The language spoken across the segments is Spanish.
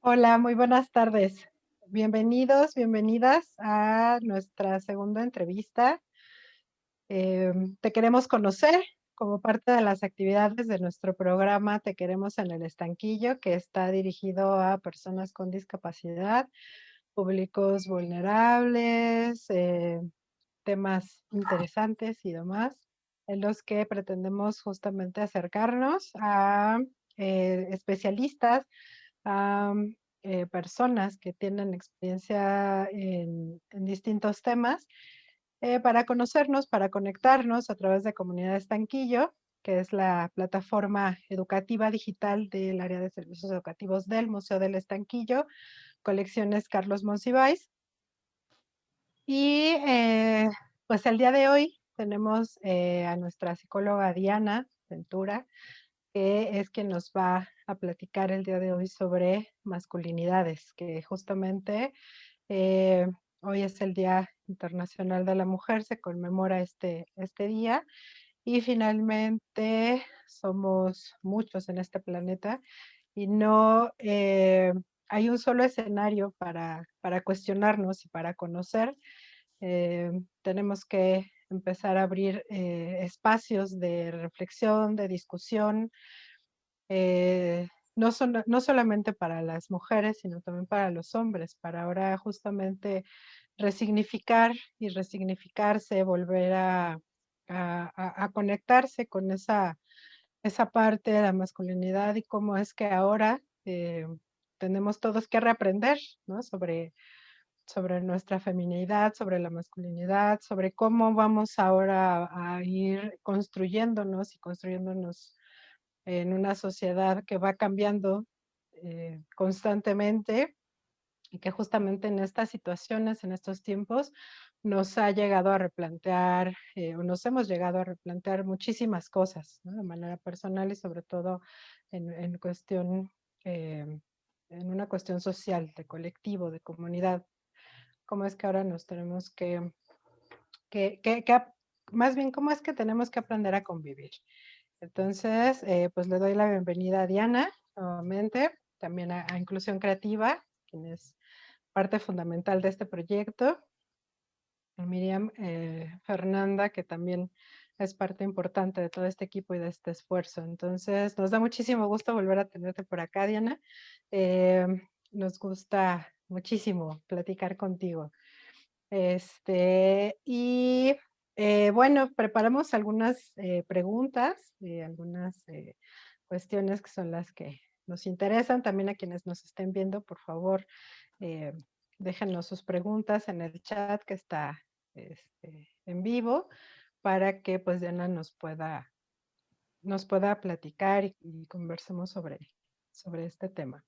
Hola, muy buenas tardes. Bienvenidos, bienvenidas a nuestra segunda entrevista. Te queremos conocer como parte de las actividades de nuestro programa Te queremos en el estanquillo, que está dirigido a personas con discapacidad, públicos vulnerables, temas interesantes y demás, en los que pretendemos justamente acercarnos a especialistas, a personas que tienen experiencia en distintos temas, para conocernos, para conectarnos a través de Comunidad Estanquillo, que es la plataforma educativa digital del área de servicios educativos del Museo del Estanquillo, colecciones Carlos Monsiváis. Y pues el día de hoy tenemos a nuestra psicóloga Diana Ventura, que es quien nos va a platicar el día de hoy sobre masculinidades, que justamente eh, hoy es el Día Internacional de la Mujer, se conmemora este día y finalmente somos muchos en este planeta y no hay un solo escenario para cuestionarnos y para conocer. Tenemos que empezar a abrir espacios de reflexión, de discusión, no solamente para las mujeres, sino también para los hombres, para ahora justamente resignificar y resignificarse, volver a conectarse con esa parte de la masculinidad y cómo es que ahora tenemos todos que reaprender, ¿no? Sobre nuestra feminidad, sobre la masculinidad, sobre cómo vamos ahora a ir construyéndonos y construyéndonos en una sociedad que va cambiando constantemente y que justamente en estas situaciones, en estos tiempos, nos ha llegado a replantear o nos hemos llegado a replantear muchísimas cosas, ¿no? De manera personal y sobre todo en cuestión, eh, en una cuestión social, de colectivo, de comunidad. Cómo es que ahora nos tenemos que más bien, cómo es que tenemos que aprender a convivir. Entonces, pues le doy la bienvenida a Diana nuevamente, también a Inclusión Creativa, quien es parte fundamental de este proyecto, a Miriam Fernanda, que también es parte importante de todo este equipo y de este esfuerzo. Entonces, nos da muchísimo gusto volver a tenerte por acá, Diana. Eh, Nos gusta muchísimo platicar contigo. Y bueno, preparamos algunas preguntas, algunas cuestiones que son las que nos interesan. También a quienes nos estén viendo, por favor, eh, déjenos sus preguntas en el chat que está en vivo para que pues Diana nos pueda platicar y conversemos sobre este tema.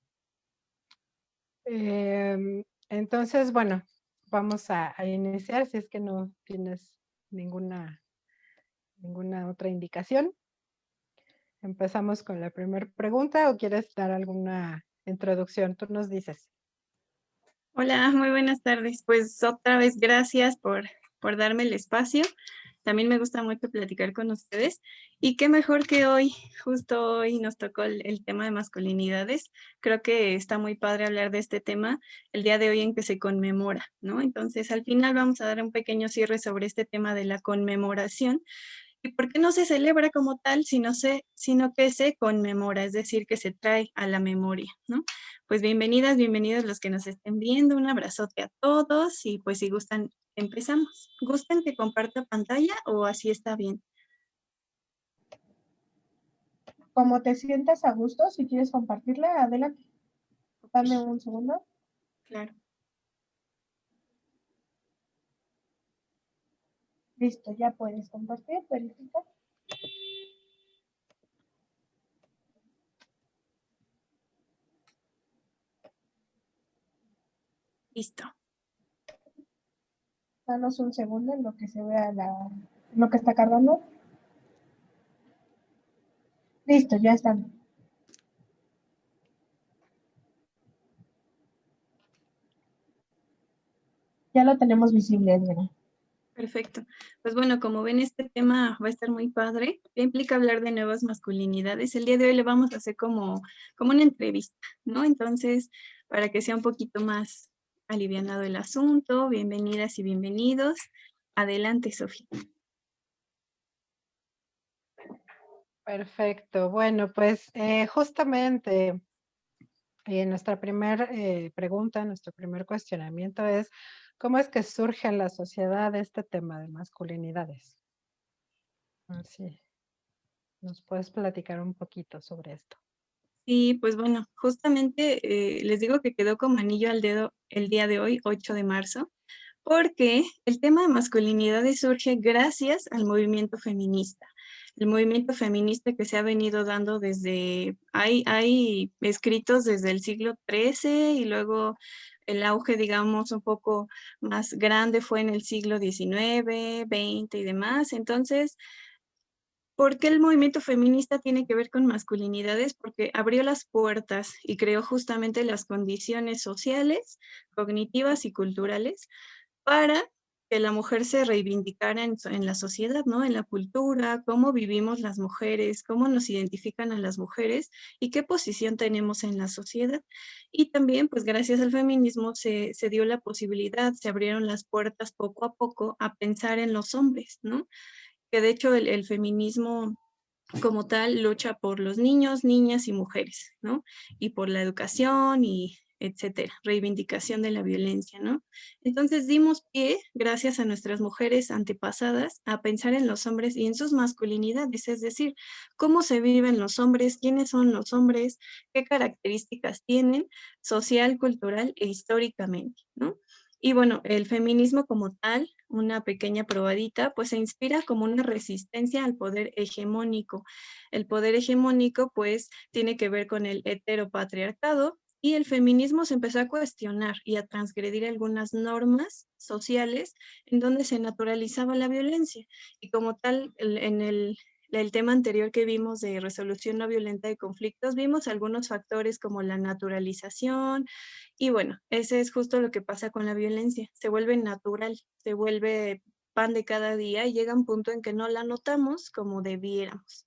Entonces, bueno, vamos a iniciar si es que no tienes ninguna, ninguna otra indicación. Empezamos con la primera pregunta o quieres dar alguna introducción, tú nos dices. Hola, muy buenas tardes. Pues otra vez gracias por darme el espacio. También me gusta mucho platicar con ustedes. Y qué mejor que hoy, justo hoy nos tocó el tema de masculinidades. Creo que está muy padre hablar de este tema el día de hoy en que se conmemora, ¿no? Entonces, al final vamos a dar un pequeño cierre sobre este tema de la conmemoración. ¿Y por qué no se celebra como tal, sino que se conmemora, es decir, que se trae a la memoria, ¿no? Pues bienvenidas, bienvenidos los que nos estén viendo, un abrazote a todos y pues si gustan, empezamos. ¿Gustan que comparta pantalla o así está bien? Como te sientas a gusto, si quieres compartirla, adelante. Dame un segundo. Claro. Listo, ya puedes compartir, verifica. Listo. Danos un segundo en lo que se vea lo que está cargando. Listo, ya están. Ya lo tenemos visible, Adriana. Perfecto. Pues bueno, como ven, este tema va a estar muy padre. ¿Qué implica hablar de nuevas masculinidades? El día de hoy le vamos a hacer como una entrevista, ¿no? Entonces, para que sea un poquito más alivianado el asunto. Bienvenidas y bienvenidos. Adelante, Sofía. Perfecto. Bueno, pues justamente nuestra primera pregunta, nuestro primer cuestionamiento es, ¿cómo es que surge en la sociedad este tema de masculinidades? Así, ¿nos puedes platicar un poquito sobre esto? Sí, pues bueno, justamente les digo que quedó como anillo al dedo el día de hoy, 8 de marzo, porque el tema de masculinidades surge gracias al movimiento feminista. El movimiento feminista que se ha venido dando hay escritos desde el siglo XIII y luego el auge, digamos, un poco más grande fue en el siglo XIX, XX y demás. Entonces, ¿por qué el movimiento feminista tiene que ver con masculinidades? Porque abrió las puertas y creó justamente las condiciones sociales, cognitivas y culturales para que la mujer se reivindicara en la sociedad, ¿no? En la cultura, cómo vivimos las mujeres, cómo nos identifican a las mujeres y qué posición tenemos en la sociedad. Y también, pues gracias al feminismo se dio la posibilidad, se abrieron las puertas poco a poco a pensar en los hombres, ¿no? Que de hecho el feminismo como tal lucha por los niños, niñas y mujeres, ¿no? Y por la educación y etcétera, reivindicación de la violencia, ¿no? Entonces dimos pie, gracias a nuestras mujeres antepasadas, a pensar en los hombres y en sus masculinidades, es decir, cómo se viven los hombres, quiénes son los hombres, qué características tienen, social, cultural e históricamente, ¿no? Y bueno, el feminismo como tal, una pequeña probadita, pues se inspira como una resistencia al poder hegemónico. El poder hegemónico pues tiene que ver con el heteropatriarcado y el feminismo se empezó a cuestionar y a transgredir algunas normas sociales en donde se naturalizaba la violencia. Y como tal, en el tema anterior que vimos de resolución no violenta de conflictos, vimos algunos factores como la naturalización, y bueno, ese es justo lo que pasa con la violencia. Se vuelve natural, se vuelve pan de cada día y llega un punto en que no la notamos como debiéramos.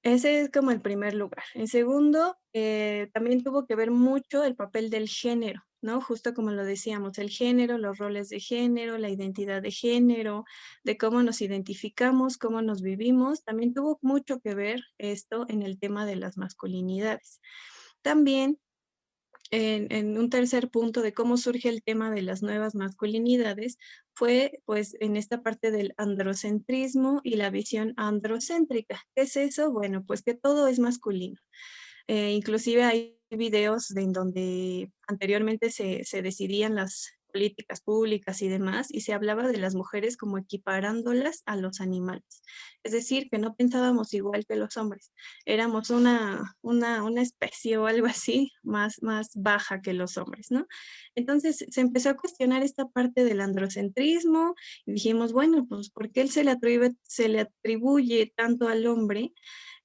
Ese es como el primer lugar. En segundo, también tuvo que ver mucho el papel del género, ¿no? Justo como lo decíamos, el género, los roles de género, la identidad de género, de cómo nos identificamos, cómo nos vivimos. También tuvo mucho que ver esto en el tema de las masculinidades. También en un tercer punto de cómo surge el tema de las nuevas masculinidades fue pues en esta parte del androcentrismo y la visión androcéntrica. ¿Qué es eso? Bueno, pues que todo es masculino. Inclusive hay videos en donde anteriormente se decidían las políticas públicas y demás, y se hablaba de las mujeres como equiparándolas a los animales. Es decir, que no pensábamos igual que los hombres, éramos una especie o algo así más baja que los hombres, ¿no? Entonces se empezó a cuestionar esta parte del androcentrismo y dijimos, bueno, pues ¿por qué se le atribuye tanto al hombre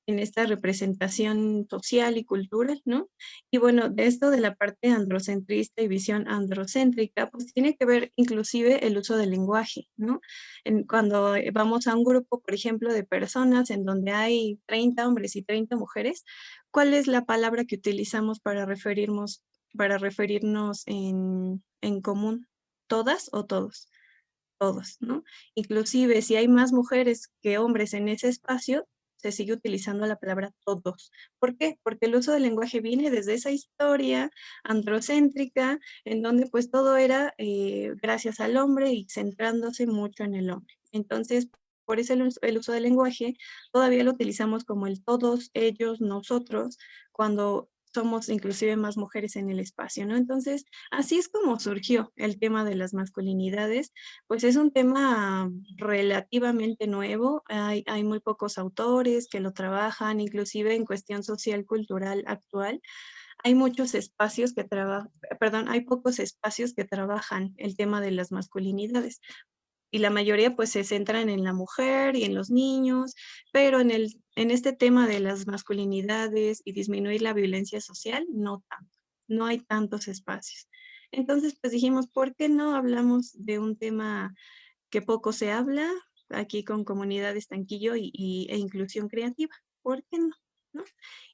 en esta representación social y cultural, ¿no? Y bueno, de esto de la parte androcentrista y visión androcéntrica, pues tiene que ver inclusive el uso del lenguaje, ¿no? Cuando vamos a un grupo, por ejemplo, de personas en donde hay 30 hombres y 30 mujeres, ¿cuál es la palabra que utilizamos para referirnos en común? ¿Todas o todos? Todos, ¿no? Inclusive si hay más mujeres que hombres en ese espacio, se sigue utilizando la palabra todos. ¿Por qué? Porque el uso del lenguaje viene desde esa historia androcéntrica, en donde pues todo era gracias al hombre y centrándose mucho en el hombre. Entonces, por eso el uso del lenguaje todavía lo utilizamos como el todos, ellos, nosotros, cuando somos inclusive más mujeres en el espacio, ¿no? Entonces, así es como surgió el tema de las masculinidades, pues es un tema relativamente nuevo, hay muy pocos autores que lo trabajan, inclusive en cuestión social cultural actual. Hay muchos espacios que trabajan, perdón, hay pocos espacios que trabajan el tema de las masculinidades y la mayoría pues se centran en la mujer y en los niños, pero en este tema de las masculinidades y disminuir la violencia social, no tanto, no hay tantos espacios. Entonces pues dijimos, ¿por qué no hablamos de un tema que poco se habla aquí con Comunidad Estanquillo e inclusión creativa? ¿Por qué no? ¿no?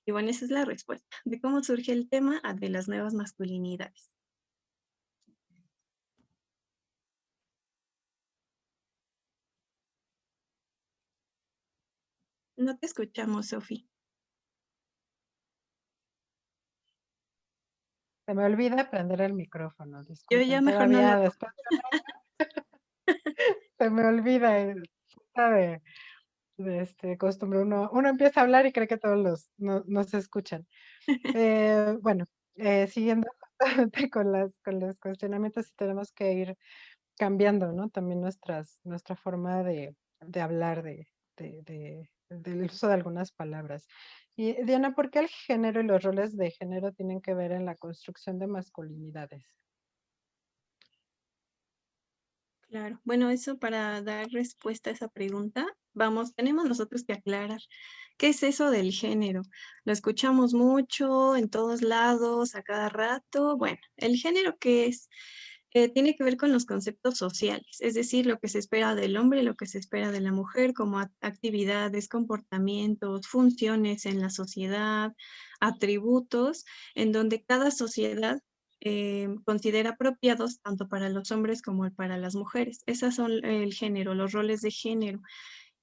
Y bueno, esa es la respuesta de cómo surge el tema de las nuevas masculinidades. No te escuchamos, Sofi. Se me olvida prender el micrófono, Yo disculpen, ya mejor no todavía lo... después se me olvida, falta de costumbre, uno empieza a hablar y cree que todos no se escuchan. Bueno, siguiendo justamente con los cuestionamientos, sí tenemos que ir cambiando, ¿no? También nuestra forma de hablar, del uso de algunas palabras. Y Diana, ¿por qué el género y los roles de género tienen que ver en la construcción de masculinidades? Claro, bueno, eso para dar respuesta a esa pregunta, tenemos nosotros que aclarar qué es eso del género. Lo escuchamos mucho en todos lados, a cada rato. Bueno, el género, ¿qué es? Tiene que ver con los conceptos sociales, es decir, lo que se espera del hombre, lo que se espera de la mujer, como actividades, comportamientos, funciones en la sociedad, atributos, en donde cada sociedad considera apropiados tanto para los hombres como para las mujeres. Esas son el género, los roles de género.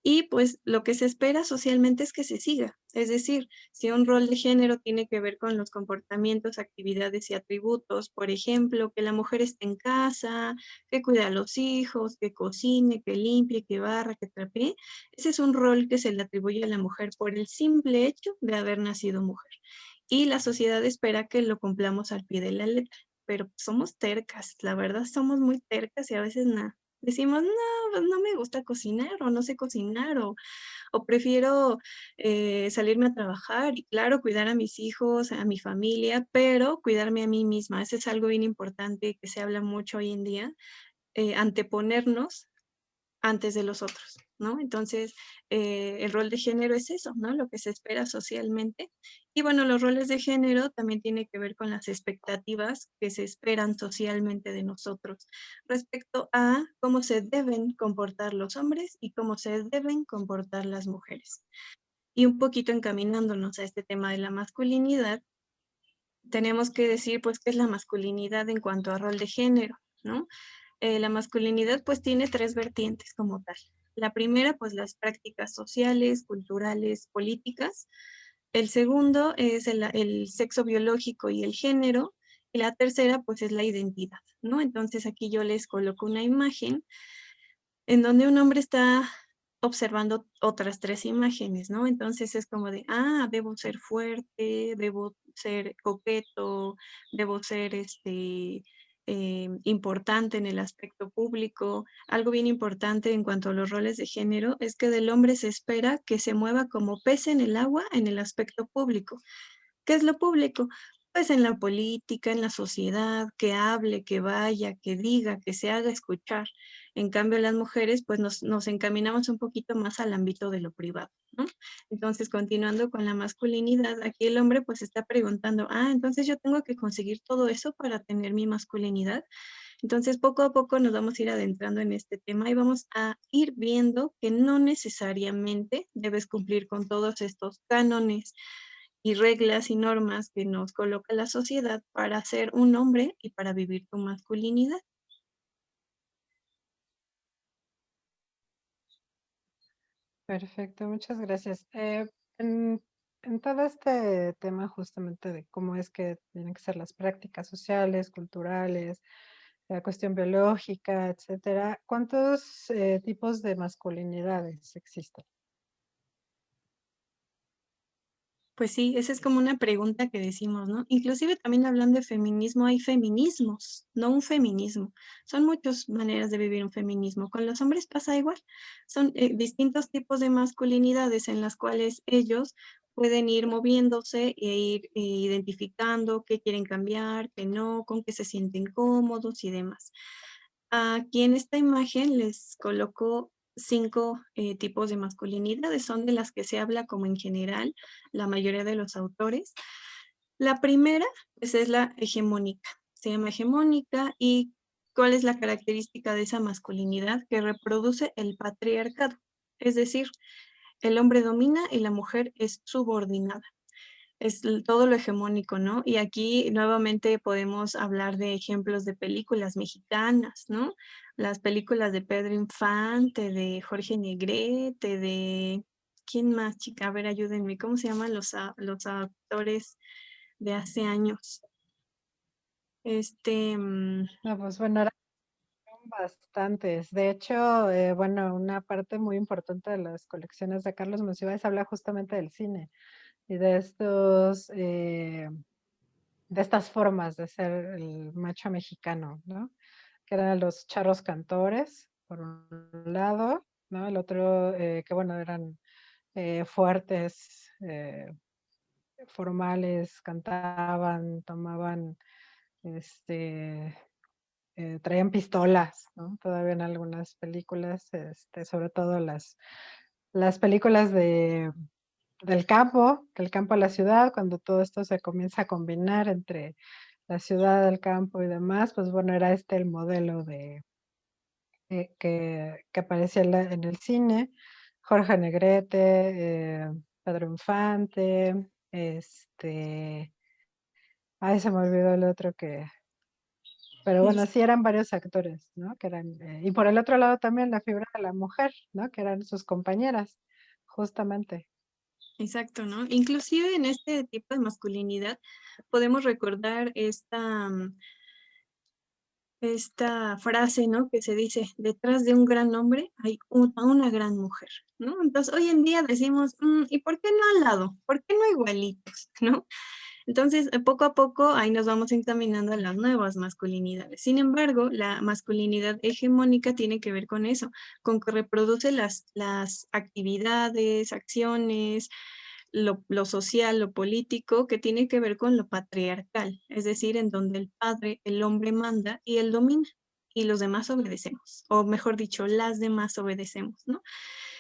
Y pues lo que se espera socialmente es que se siga. Es decir, si un rol de género tiene que ver con los comportamientos, actividades y atributos, por ejemplo, que la mujer esté en casa, que cuide a los hijos, que cocine, que limpie, que barra, que trapee, ese es un rol que se le atribuye a la mujer por el simple hecho de haber nacido mujer. Y la sociedad espera que lo cumplamos al pie de la letra, pero somos tercas, la verdad somos muy tercas y a veces nada. Decimos, no, pues no me gusta cocinar o no sé cocinar o prefiero salirme a trabajar y claro, cuidar a mis hijos, a mi familia, pero cuidarme a mí misma. Eso es algo bien importante que se habla mucho hoy en día, anteponernos antes de los otros, ¿no? Entonces, el rol de género es eso, ¿no? Lo que se espera socialmente. Y bueno, los roles de género también tienen que ver con las expectativas que se esperan socialmente de nosotros respecto a cómo se deben comportar los hombres y cómo se deben comportar las mujeres. Y un poquito encaminándonos a este tema de la masculinidad, tenemos que decir, pues, qué es la masculinidad en cuanto a rol de género, ¿no? La masculinidad pues tiene tres vertientes como tal. La primera pues las prácticas sociales, culturales, políticas. El segundo es el sexo biológico y el género. Y la tercera pues es la identidad, ¿no? Entonces aquí yo les coloco una imagen en donde un hombre está observando otras tres imágenes, ¿no? Entonces es como de, debo ser fuerte, debo ser coqueto, debo ser importante en el aspecto público. Algo bien importante en cuanto a los roles de género es que del hombre se espera que se mueva como pez en el agua en el aspecto público. ¿Qué es lo público? Pues en la política, en la sociedad, que hable, que vaya, que diga, que se haga escuchar. En cambio, las mujeres, pues nos encaminamos un poquito más al ámbito de lo privado, ¿no? Entonces, continuando con la masculinidad, aquí el hombre pues está preguntando, entonces yo tengo que conseguir todo eso para tener mi masculinidad. Entonces, poco a poco nos vamos a ir adentrando en este tema y vamos a ir viendo que no necesariamente debes cumplir con todos estos cánones y reglas y normas que nos coloca la sociedad para ser un hombre y para vivir tu masculinidad. Perfecto, muchas gracias. En, en todo este tema justamente de cómo es que tienen que ser las prácticas sociales, culturales, la cuestión biológica, etcétera, ¿cuántos tipos de masculinidades existen? Pues sí, esa es como una pregunta que decimos, ¿no? Inclusive también hablando de feminismo, hay feminismos, no un feminismo. Son muchas maneras de vivir un feminismo. Con los hombres pasa igual. Son distintos tipos de masculinidades en las cuales ellos pueden ir moviéndose e ir identificando qué quieren cambiar, qué no, con qué se sienten cómodos y demás. Aquí en esta imagen les coloco 5 tipos de masculinidades, son de las que se habla como en general la mayoría de los autores. La primera, pues es la hegemónica, se llama hegemónica y ¿cuál es la característica de esa masculinidad? Que reproduce el patriarcado, es decir, el hombre domina y la mujer es subordinada. Es todo lo hegemónico, ¿no? Y aquí nuevamente podemos hablar de ejemplos de películas mexicanas, ¿no? Las películas de Pedro Infante, de Jorge Negrete, de... ¿Quién más, chica? A ver, ayúdenme. ¿Cómo se llaman los actores de hace años? No, pues bueno, eran bastantes. De hecho, bueno, una parte muy importante de las colecciones de Carlos Monsiváis habla justamente del cine y de de estas formas de ser el macho mexicano, ¿no? Que eran los charros cantores, por un lado, ¿no? El otro, que bueno, eran fuertes, formales, cantaban, tomaban, este, traían pistolas, ¿no? Todavía en algunas películas, sobre todo las películas del campo a la ciudad, cuando todo esto se comienza a combinar entre la ciudad, el campo y demás, pues bueno, era el modelo que aparecía en el cine. Jorge Negrete, Pedro Infante, ay, se me olvidó el otro pero bueno, sí eran varios actores, ¿no? Que eran, y por el otro lado también la figura de la mujer, ¿no? Que eran sus compañeras, justamente. Exacto, ¿no? Inclusive en este tipo de masculinidad podemos recordar esta frase, ¿no? Que se dice, detrás de un gran hombre hay una gran mujer, ¿no? Entonces, hoy en día decimos, ¿y por qué no al lado? ¿Por qué no igualitos? ¿No? Entonces, poco a poco ahí nos vamos encaminando a las nuevas masculinidades. Sin embargo, la masculinidad hegemónica tiene que ver con eso, con que reproduce las actividades, acciones, lo social, lo político, que tiene que ver con lo patriarcal, es decir, en donde el padre, el hombre manda y él domina y los demás obedecemos, o mejor dicho, las demás obedecemos, ¿no?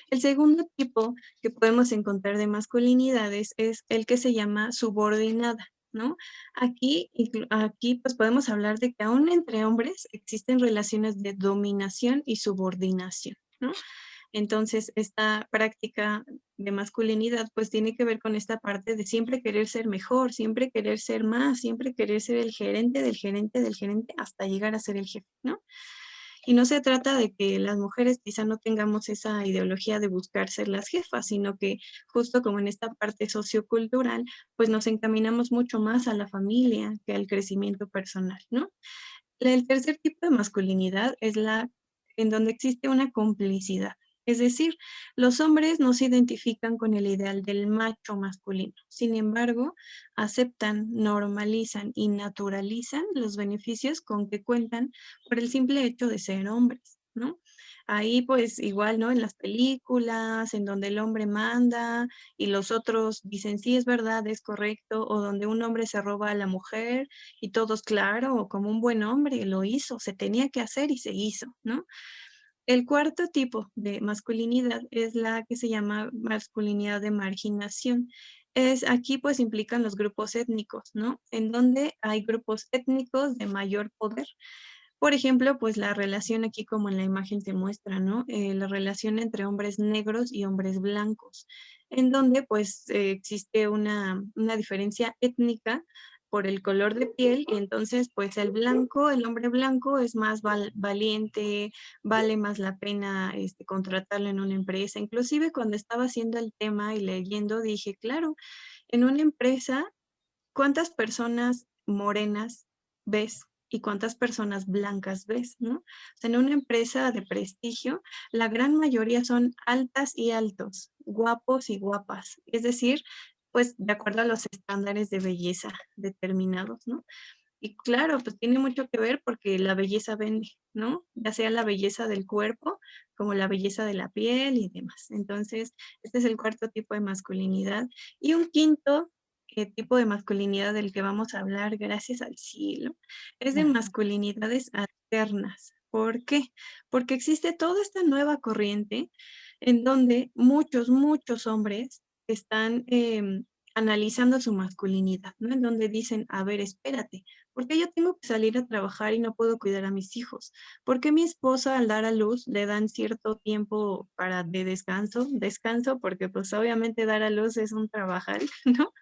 El segundo tipo que podemos encontrar de masculinidades es el que se llama subordinada, ¿no? Aquí pues podemos hablar de que aún entre hombres existen relaciones de dominación y subordinación, ¿no? Entonces, esta práctica de masculinidad pues tiene que ver con esta parte de siempre querer ser mejor, siempre querer ser más, siempre querer ser el gerente del gerente del gerente hasta llegar a ser el jefe, ¿no? Y no se trata de que las mujeres quizá no tengamos esa ideología de buscar ser las jefas, sino que justo como en esta parte sociocultural, pues nos encaminamos mucho más a la familia que al crecimiento personal, ¿no? El tercer tipo de masculinidad es la en donde existe una complicidad. Es decir, los hombres no se identifican con el ideal del macho masculino. Sin embargo, aceptan, normalizan y naturalizan los beneficios con que cuentan por el simple hecho de ser hombres, ¿no? Ahí pues igual, ¿no? En las películas, en donde el hombre manda y los otros dicen sí es verdad, es correcto, o donde un hombre se roba a la mujer y todos, claro, como un buen hombre, lo hizo, se tenía que hacer y se hizo, ¿no? El cuarto tipo de masculinidad es la que se llama masculinidad de marginación. Aquí pues implican los grupos étnicos, ¿no? En donde hay grupos étnicos de mayor poder. Por ejemplo, pues la relación aquí como en la imagen se muestra, ¿no? La relación entre hombres negros y hombres blancos, en donde pues existe una diferencia étnica por el color de piel y entonces pues el hombre blanco es más valiente, vale más la pena contratarlo en una empresa. Inclusive cuando estaba haciendo el tema y leyendo dije, claro, en una empresa, ¿cuántas personas morenas ves y cuántas personas blancas ves, ¿no? O sea, en una empresa de prestigio, la gran mayoría son altas y altos, guapos y guapas, es decir, pues de acuerdo a los estándares de belleza determinados, ¿no? Y claro, pues tiene mucho que ver porque la belleza vende, ¿no? Ya sea la belleza del cuerpo como la belleza de la piel y demás. Entonces, este es el cuarto tipo de masculinidad. Y un quinto tipo de masculinidad del que vamos a hablar, gracias al cielo, es de masculinidades alternas. ¿Por qué? Porque existe toda esta nueva corriente en donde muchos hombres están analizando su masculinidad, ¿no? En donde dicen, a ver, espérate, ¿Por qué yo tengo que salir a trabajar y no puedo cuidar a mis hijos? ¿Por qué mi esposa al dar a luz le dan cierto tiempo de descanso? Descanso porque pues obviamente dar a luz es un trabajal, ¿no?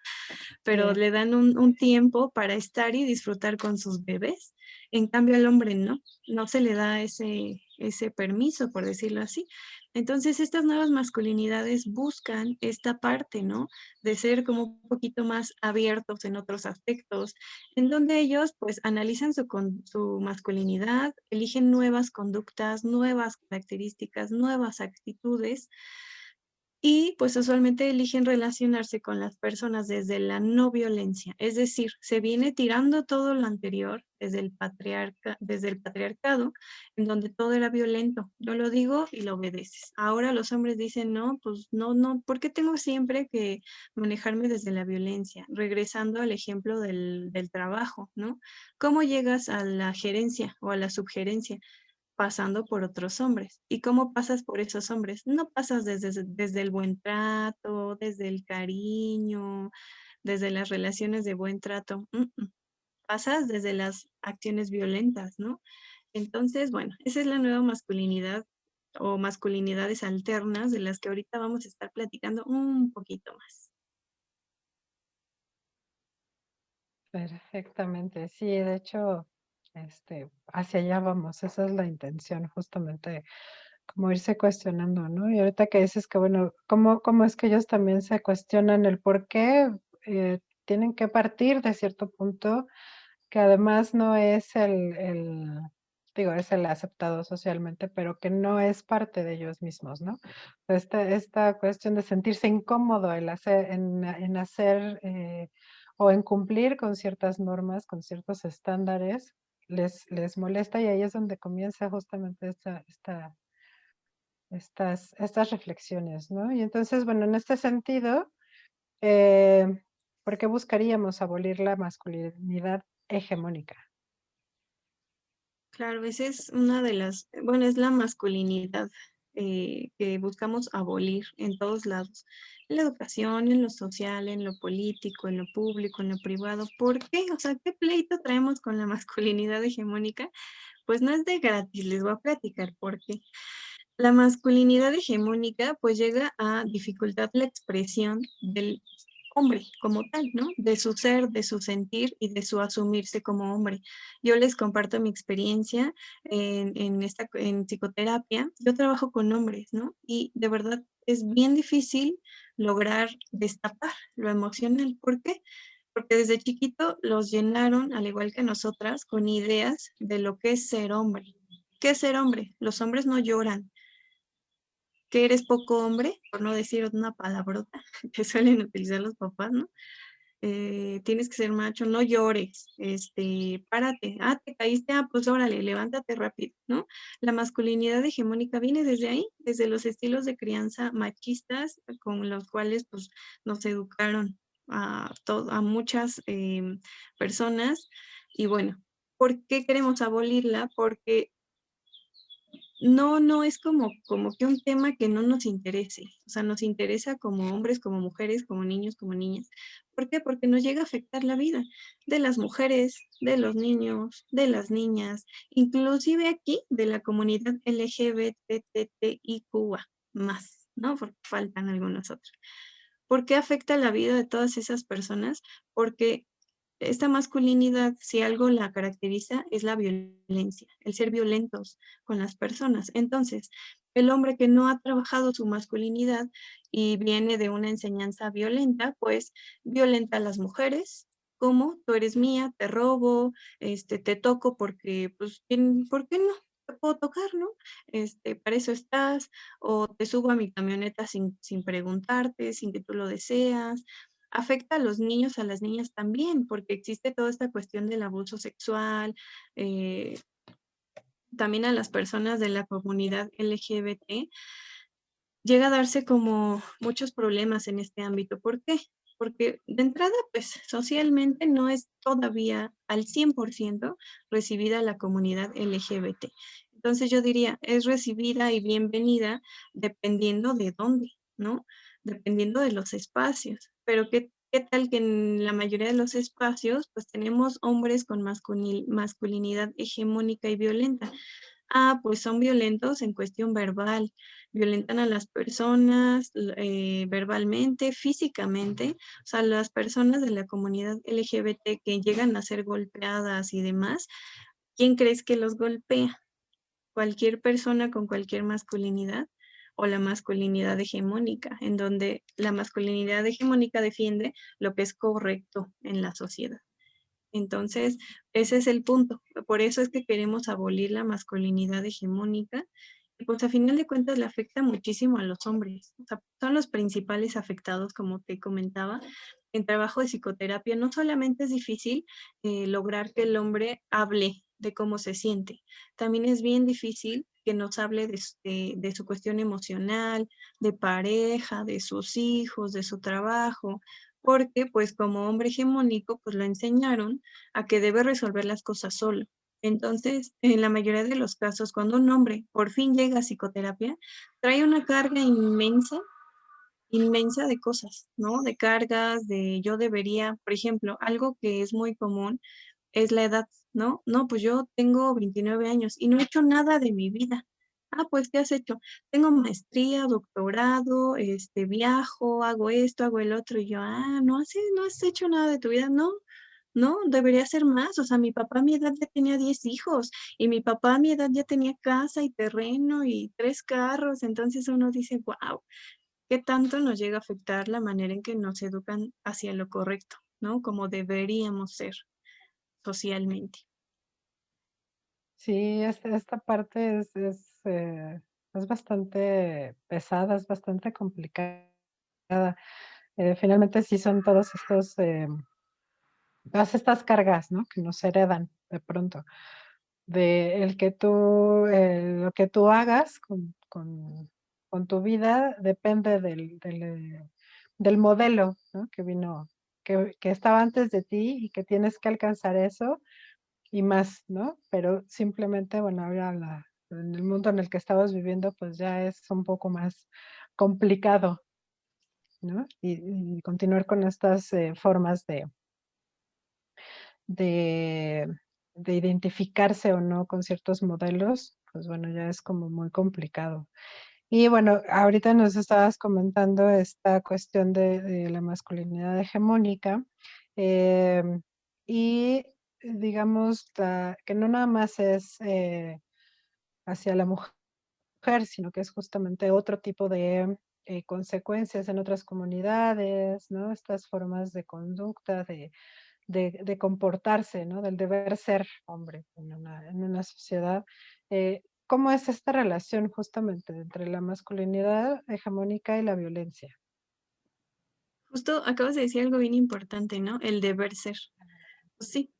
Pero Sí. le dan un tiempo para estar y disfrutar con sus bebés. En cambio, al hombre no se le da ese permiso, por decirlo así. Entonces, estas nuevas masculinidades buscan esta parte, ¿no? De ser como un poquito más abiertos en otros aspectos, en donde ellos pues analizan su masculinidad, eligen nuevas conductas, nuevas características, nuevas actitudes y pues usualmente eligen relacionarse con las personas desde la no violencia, es decir, se viene tirando todo lo anterior desde el patriarcado, en donde todo era violento. Yo lo digo y lo obedeces. Ahora los hombres dicen, no, pues no, ¿por qué tengo siempre que manejarme desde la violencia? Regresando al ejemplo del trabajo, ¿no? ¿Cómo llegas a la gerencia o a la subgerencia? Pasando por otros hombres. ¿Y cómo pasas por esos hombres? No pasas desde el buen trato, desde el cariño, desde las relaciones de buen trato. Pasas desde las acciones violentas, ¿no? Entonces, bueno, esa es la nueva masculinidad o masculinidades alternas de las que ahorita vamos a estar platicando un poquito más. Perfectamente, sí, de hecho, hacia allá vamos, esa es la intención, justamente, como irse cuestionando, ¿no? Y ahorita que dices que, bueno, ¿cómo es que ellos también se cuestionan el por qué tienen que partir de cierto punto, que además no es digo, es el aceptado socialmente, pero que no es parte de ellos mismos, ¿no? Esta cuestión de sentirse incómodo en hacer o en cumplir con ciertas normas, con ciertos estándares, les molesta y ahí es donde comienza justamente estas reflexiones, ¿no? Y entonces, bueno, en este sentido, eh, ¿por qué buscaríamos abolir la masculinidad hegemónica? Claro, esa es una de bueno, es la masculinidad que buscamos abolir en todos lados, en la educación, en lo social, en lo político, en lo público, en lo privado. ¿Por qué? O sea, ¿qué pleito traemos con la masculinidad hegemónica? Pues no es de gratis, les voy a platicar por qué. La masculinidad hegemónica pues llega a dificultar la expresión del hombre como tal, ¿no? De su ser, de su sentir y de su asumirse como hombre. Yo les comparto mi experiencia en psicoterapia. Yo trabajo con hombres, ¿no? Y de verdad es bien difícil lograr destapar lo emocional. ¿Por qué? Porque desde chiquito los llenaron, al igual que nosotras, con ideas de lo que es ser hombre. ¿Qué es ser hombre? Los hombres no lloran, que eres poco hombre, por no decir una palabrota que suelen utilizar los papás, ¿no? Tienes que ser macho, no llores, párate, te caíste, pues órale, levántate rápido, ¿no? La masculinidad hegemónica viene desde ahí, desde los estilos de crianza machistas con los cuales pues nos educaron a muchas personas y bueno, ¿por qué queremos abolirla? Porque no es como que un tema que no nos interese, o sea, nos interesa como hombres, como mujeres, como niños, como niñas. ¿Por qué? Porque nos llega a afectar la vida de las mujeres, de los niños, de las niñas, inclusive aquí de la comunidad LGBTTIQA más, ¿no? Porque faltan algunos otros. ¿Por qué afecta la vida de todas esas personas? Porque esta masculinidad, si algo la caracteriza, es la violencia, el ser violentos con las personas. Entonces, el hombre que no ha trabajado su masculinidad y viene de una enseñanza violenta, pues violenta a las mujeres, como tú eres mía, te robo, te toco porque, pues, ¿por qué no? Te puedo tocar, ¿no? Para eso estás, o te subo a mi camioneta sin preguntarte, sin que tú lo deseas, afecta a los niños, a las niñas también, porque existe toda esta cuestión del abuso sexual, eh, también a las personas de la comunidad LGBT, llega a darse como muchos problemas en este ámbito. ¿Por qué? Porque de entrada, pues socialmente no es todavía al 100% recibida la comunidad LGBT. Entonces yo diría, es recibida y bienvenida dependiendo de dónde, ¿no? Dependiendo de los espacios. Pero ¿qué ¿qué tal que en la mayoría de los espacios pues tenemos hombres con masculinidad hegemónica y violenta? Ah, pues son violentos en cuestión verbal, violentan a las personas verbalmente, físicamente, o sea, las personas de la comunidad LGBT que llegan a ser golpeadas y demás, ¿quién crees que los golpea? ¿Cualquier persona con cualquier masculinidad o la masculinidad hegemónica, en donde la masculinidad hegemónica defiende lo que es correcto en la sociedad? Entonces, ese es el punto. Por eso es que queremos abolir la masculinidad hegemónica. Y pues a final de cuentas le afecta muchísimo a los hombres. O sea, son los principales afectados, como te comentaba. En trabajo de psicoterapia no solamente es difícil lograr que el hombre hable de cómo se siente, también es bien difícil que nos hable de su cuestión emocional, de pareja, de sus hijos, de su trabajo, porque pues como hombre hegemónico pues lo enseñaron a que debe resolver las cosas solo. Entonces, en la mayoría de los casos, cuando un hombre por fin llega a psicoterapia, trae una carga inmensa, inmensa de cosas, ¿no? De cargas, de yo debería, por ejemplo, algo que es muy común es la edad, ¿no? No, pues yo tengo 29 años y no he hecho nada de mi vida. Ah, pues, ¿qué has hecho? Tengo maestría, doctorado, viajo, hago esto, hago el otro. Y yo, no has hecho nada de tu vida. No, no, debería ser más. O sea, mi papá a mi edad ya tenía 10 hijos y mi papá a mi edad ya tenía casa y terreno y 3 carros. Entonces uno dice, wow, ¿qué tanto nos llega a afectar la manera en que nos educan hacia lo correcto, ¿no? Como deberíamos ser socialmente? Sí, esta parte es bastante pesada, es bastante complicada. Finalmente sí son todas estas cargas, ¿no? Que nos heredan de pronto. De lo que tú hagas con tu vida depende del modelo, ¿no? Que estaba antes de ti y que tienes que alcanzar eso y más, ¿no? Pero simplemente, bueno, ahora en el mundo en el que estamos viviendo, pues ya es un poco más complicado, ¿no? Y continuar con estas formas de, de identificarse o no con ciertos modelos, pues bueno, ya es como muy complicado. Y bueno, ahorita nos estabas comentando esta cuestión de la masculinidad hegemónica em, y digamos que no nada más es hacia la mujer, sino que es justamente otro tipo de consecuencias en otras comunidades, ¿no? Estas formas de conducta, de comportarse, ¿no? Del deber ser hombre en una sociedad. ¿Cómo es esta relación justamente entre la masculinidad hegemónica y la violencia? Justo acabas de decir algo bien importante, ¿no? El deber ser. Pues sí,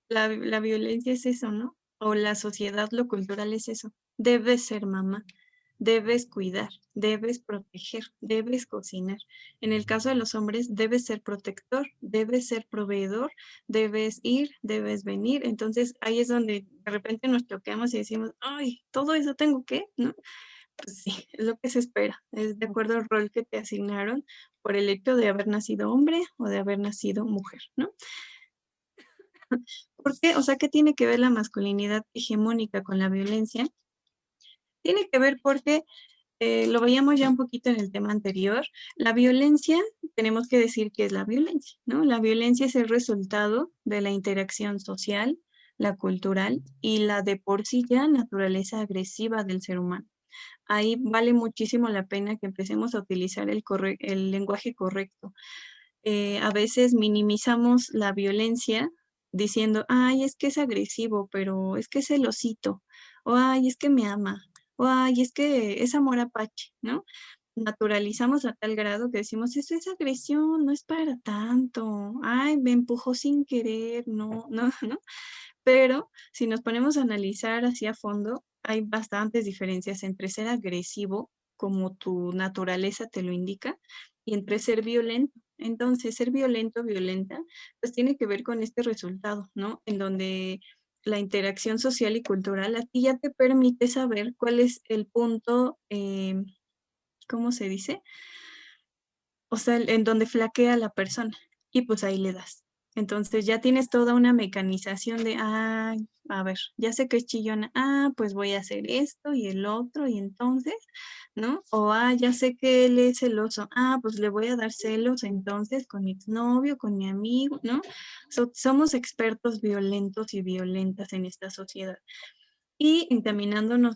la violencia es eso, ¿no? O la sociedad, lo cultural es eso. Debes ser mamá, debes cuidar, debes proteger, debes cocinar. En el caso de los hombres, debes ser protector, debes ser proveedor, debes ir, debes venir. Entonces ahí es donde de repente nos choqueamos y decimos, ay, todo eso tengo que, ¿no? Pues sí, es lo que se espera, es de acuerdo al rol que te asignaron por el hecho de haber nacido hombre o de haber nacido mujer, ¿no? ¿Por qué? O sea, ¿qué tiene que ver la masculinidad hegemónica con la violencia? Tiene que ver porque lo veíamos ya un poquito en el tema anterior. La violencia, tenemos que decir que es la violencia, ¿no? La violencia es el resultado de la interacción social, la cultural y la de por sí ya naturaleza agresiva del ser humano. Ahí vale muchísimo la pena que empecemos a utilizar el lenguaje correcto. A veces minimizamos la violencia diciendo, ay, es que es agresivo, pero es que es celosito, o ay, es que me ama, o ay, es que es amor apache, ¿no? Naturalizamos a tal grado que decimos, eso es agresión, no es para tanto, ay, me empujó sin querer, no, no, no. Pero si nos ponemos a analizar hacia fondo, hay bastantes diferencias entre ser agresivo, como tu naturaleza te lo indica, y entre ser violento. Entonces, ser violento, violenta, pues tiene que ver con este resultado, ¿no? En donde la interacción social y cultural a ti ya te permite saber cuál es el punto, ¿cómo se dice? o sea, en donde flaquea la persona, y pues ahí le das. Entonces ya tienes toda una mecanización de, ay, a ver, ya sé que es chillona, pues voy a hacer esto y el otro, y entonces, ¿no? O, ya sé que él es celoso, pues le voy a dar celos entonces con mi exnovio, con mi amigo, ¿no? Somos expertos violentos y violentas en esta sociedad. Y encaminándonos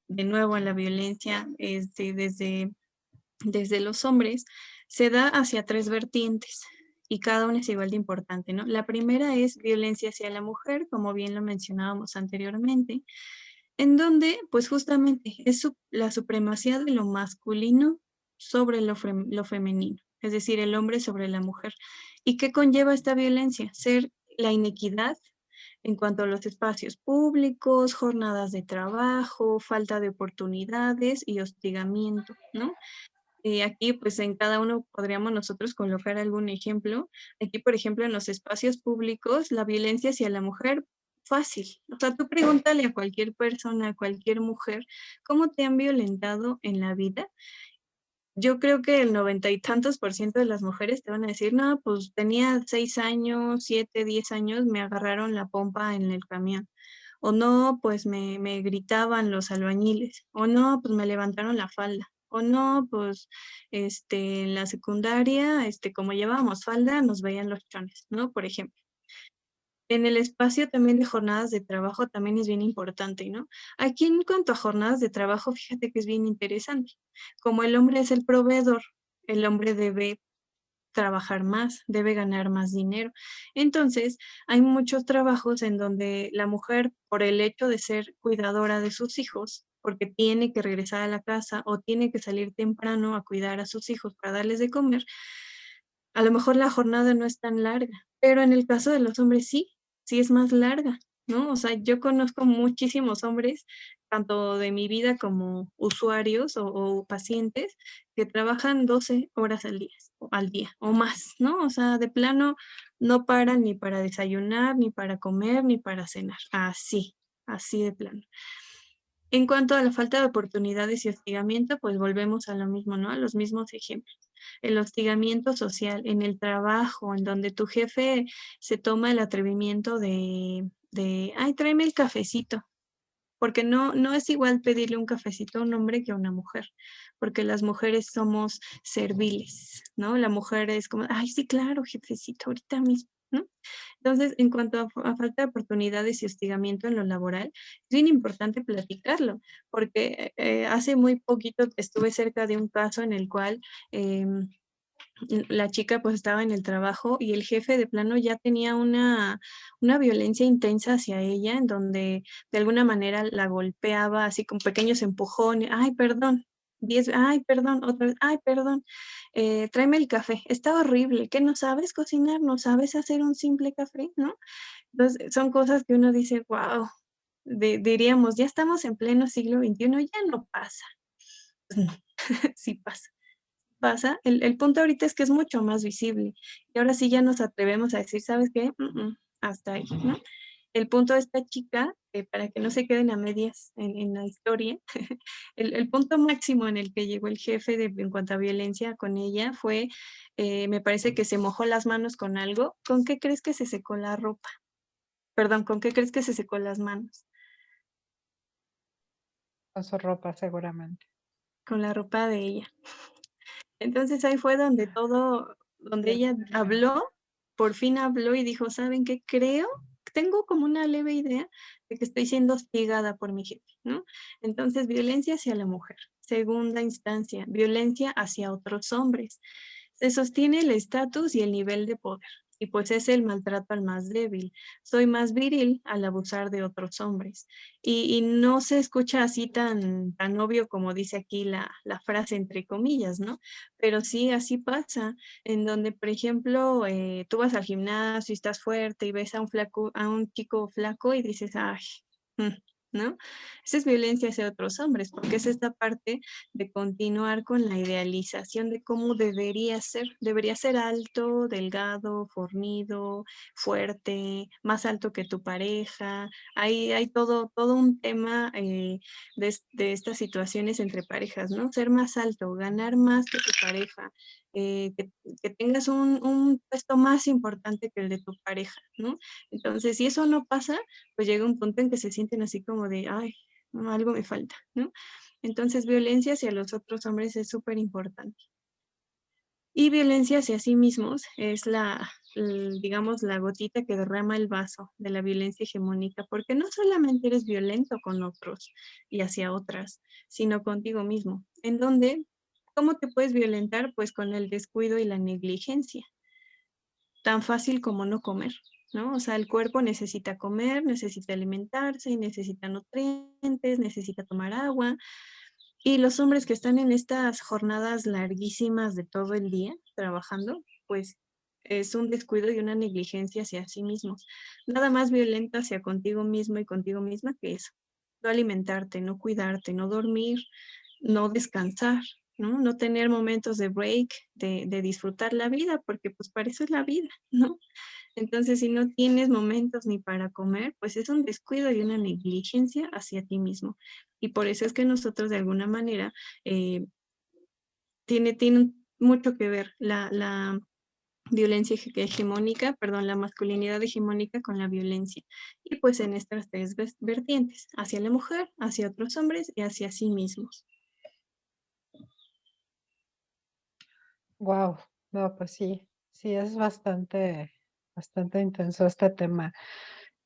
de nuevo a la violencia desde los hombres, se da hacia 3 vertientes y cada una es igual de importante, ¿no? La primera es violencia hacia la mujer, como bien lo mencionábamos anteriormente, en donde, pues justamente, es la supremacía de lo masculino sobre lo femenino, es decir, el hombre sobre la mujer. ¿Y qué conlleva esta violencia? Ser la inequidad en cuanto a los espacios públicos, jornadas de trabajo, falta de oportunidades y hostigamiento, ¿no? Aquí, pues en cada uno podríamos nosotros colocar algún ejemplo. Aquí, por ejemplo, en los espacios públicos, la violencia hacia la mujer, fácil. O sea, tú pregúntale a cualquier persona, a cualquier mujer, ¿cómo te han violentado en la vida? Yo creo que el 90 y tantos % de las mujeres te van a decir, no, pues tenía 6 años, 7, 10 años, me agarraron la pompa en el camión. O no, pues me gritaban los albañiles. O no, pues me levantaron la falda. O no, pues en la secundaria, como llevábamos falda, nos veían los chones, ¿no? Por ejemplo. En el espacio también de jornadas de trabajo también es bien importante, ¿no? Aquí en cuanto a jornadas de trabajo, fíjate que es bien interesante. Como el hombre es el proveedor, el hombre debe trabajar más, debe ganar más dinero. Entonces, hay muchos trabajos en donde la mujer, por el hecho de ser cuidadora de sus hijos, porque tiene que regresar a la casa o tiene que salir temprano a cuidar a sus hijos para darles de comer, a lo mejor la jornada no es tan larga, pero en el caso de los hombres sí es más larga, ¿no? O sea, yo conozco muchísimos hombres, tanto de mi vida como usuarios o pacientes, que trabajan 12 horas al día o más, ¿no? O sea, de plano no paran ni para desayunar, ni para comer, ni para cenar. Así de plano. En cuanto a la falta de oportunidades y hostigamiento, pues volvemos a lo mismo, ¿no? A los mismos ejemplos. El hostigamiento social en el trabajo, en donde tu jefe se toma el atrevimiento ay, tráeme el cafecito, porque no es igual pedirle un cafecito a un hombre que a una mujer, porque las mujeres somos serviles, ¿no? La mujer es como, ay, sí, claro, jefecito, ahorita mismo, ¿no? Entonces, en cuanto a falta de oportunidades y hostigamiento en lo laboral, es bien importante platicarlo, porque hace muy poquito estuve cerca de un caso en el cual la chica pues estaba en el trabajo y el jefe de plano ya tenía una violencia intensa hacia ella, en donde de alguna manera la golpeaba así con pequeños empujones, ay, perdón, 10, ay, perdón, otra vez, ay, perdón, tráeme el café, está horrible, ¿qué no sabes cocinar? ¿No sabes hacer un simple café? ¿No? Entonces, son cosas que uno dice, wow, diríamos, ya estamos en pleno siglo XXI, ya no pasa. Pues no, sí pasa. El punto ahorita es que es mucho más visible. Y ahora sí ya nos atrevemos a decir, ¿sabes qué? Hasta ahí, ¿no? El punto de esta chica, para que no se queden a medias en la historia, el punto máximo en el que llegó el jefe en cuanto a violencia con ella fue, me parece que se mojó las manos con algo. ¿Con qué crees que se secó la ropa? Perdón, ¿con qué crees que se secó las manos? Con su ropa, seguramente. Con la ropa de ella. Entonces ahí fue donde donde ella habló, por fin habló y dijo, ¿saben qué? Tengo como una leve idea de que estoy siendo hostigada por mi jefe, ¿no? Entonces, violencia hacia la mujer. Segunda instancia, violencia hacia otros hombres. Se sostiene el estatus y el nivel de poder, y pues es el maltrato al más débil. Soy más viril al abusar de otros hombres. Y no se escucha así tan obvio como dice aquí la frase entre comillas, ¿no? Pero sí, así pasa, en donde, por ejemplo, tú vas al gimnasio y estás fuerte y ves a un chico flaco y dices, ay, ¿no? Esa es violencia hacia otros hombres, porque es esta parte de continuar con la idealización de cómo debería ser. Debería ser alto, delgado, fornido, fuerte, más alto que tu pareja. Hay todo un tema de estas situaciones entre parejas, ¿no? Ser más alto, ganar más que tu pareja, que tengas un puesto más importante que el de tu pareja, ¿no? Entonces, si eso no pasa, pues llega un punto en que se sienten así como de, ay, no, algo me falta, ¿no? Entonces, violencia hacia los otros hombres es súper importante. Y violencia hacia sí mismos es digamos, la gotita que derrama el vaso de la violencia hegemónica, porque no solamente eres violento con otros y hacia otras, sino contigo mismo. ¿En dónde? ¿Cómo te puedes violentar? Pues con el descuido y la negligencia. Tan fácil como no comer, ¿no? O sea, el cuerpo necesita comer, necesita alimentarse, necesita nutrientes, necesita tomar agua. Y los hombres que están en estas jornadas larguísimas de todo el día trabajando, pues es un descuido y una negligencia hacia sí mismos. Nada más violenta hacia contigo mismo y contigo misma que eso. No alimentarte, no cuidarte, no dormir, no descansar, ¿no? No tener momentos de break, de disfrutar la vida, porque pues para eso es la vida, ¿no? Entonces, si no tienes momentos ni para comer, pues es un descuido y una negligencia hacia ti mismo. Y por eso es que nosotros de alguna manera eh, tiene mucho que ver la violencia hegemónica, perdón, la masculinidad hegemónica con la violencia. Y pues en estas tres vertientes, hacia la mujer, hacia otros hombres y hacia sí mismos. Wow, no, pues sí, sí, es bastante intenso este tema.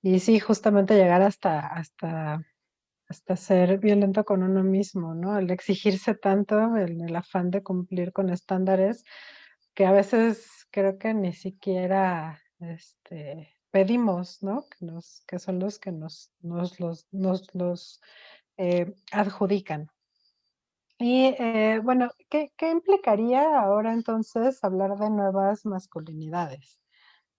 Y sí, justamente llegar hasta ser violento con uno mismo, ¿no? El exigirse tanto, el afán de cumplir con estándares que a veces creo que ni siquiera pedimos, ¿no? Que son los que nos los adjudican. Y bueno, ¿qué implicaría ahora entonces hablar de nuevas masculinidades?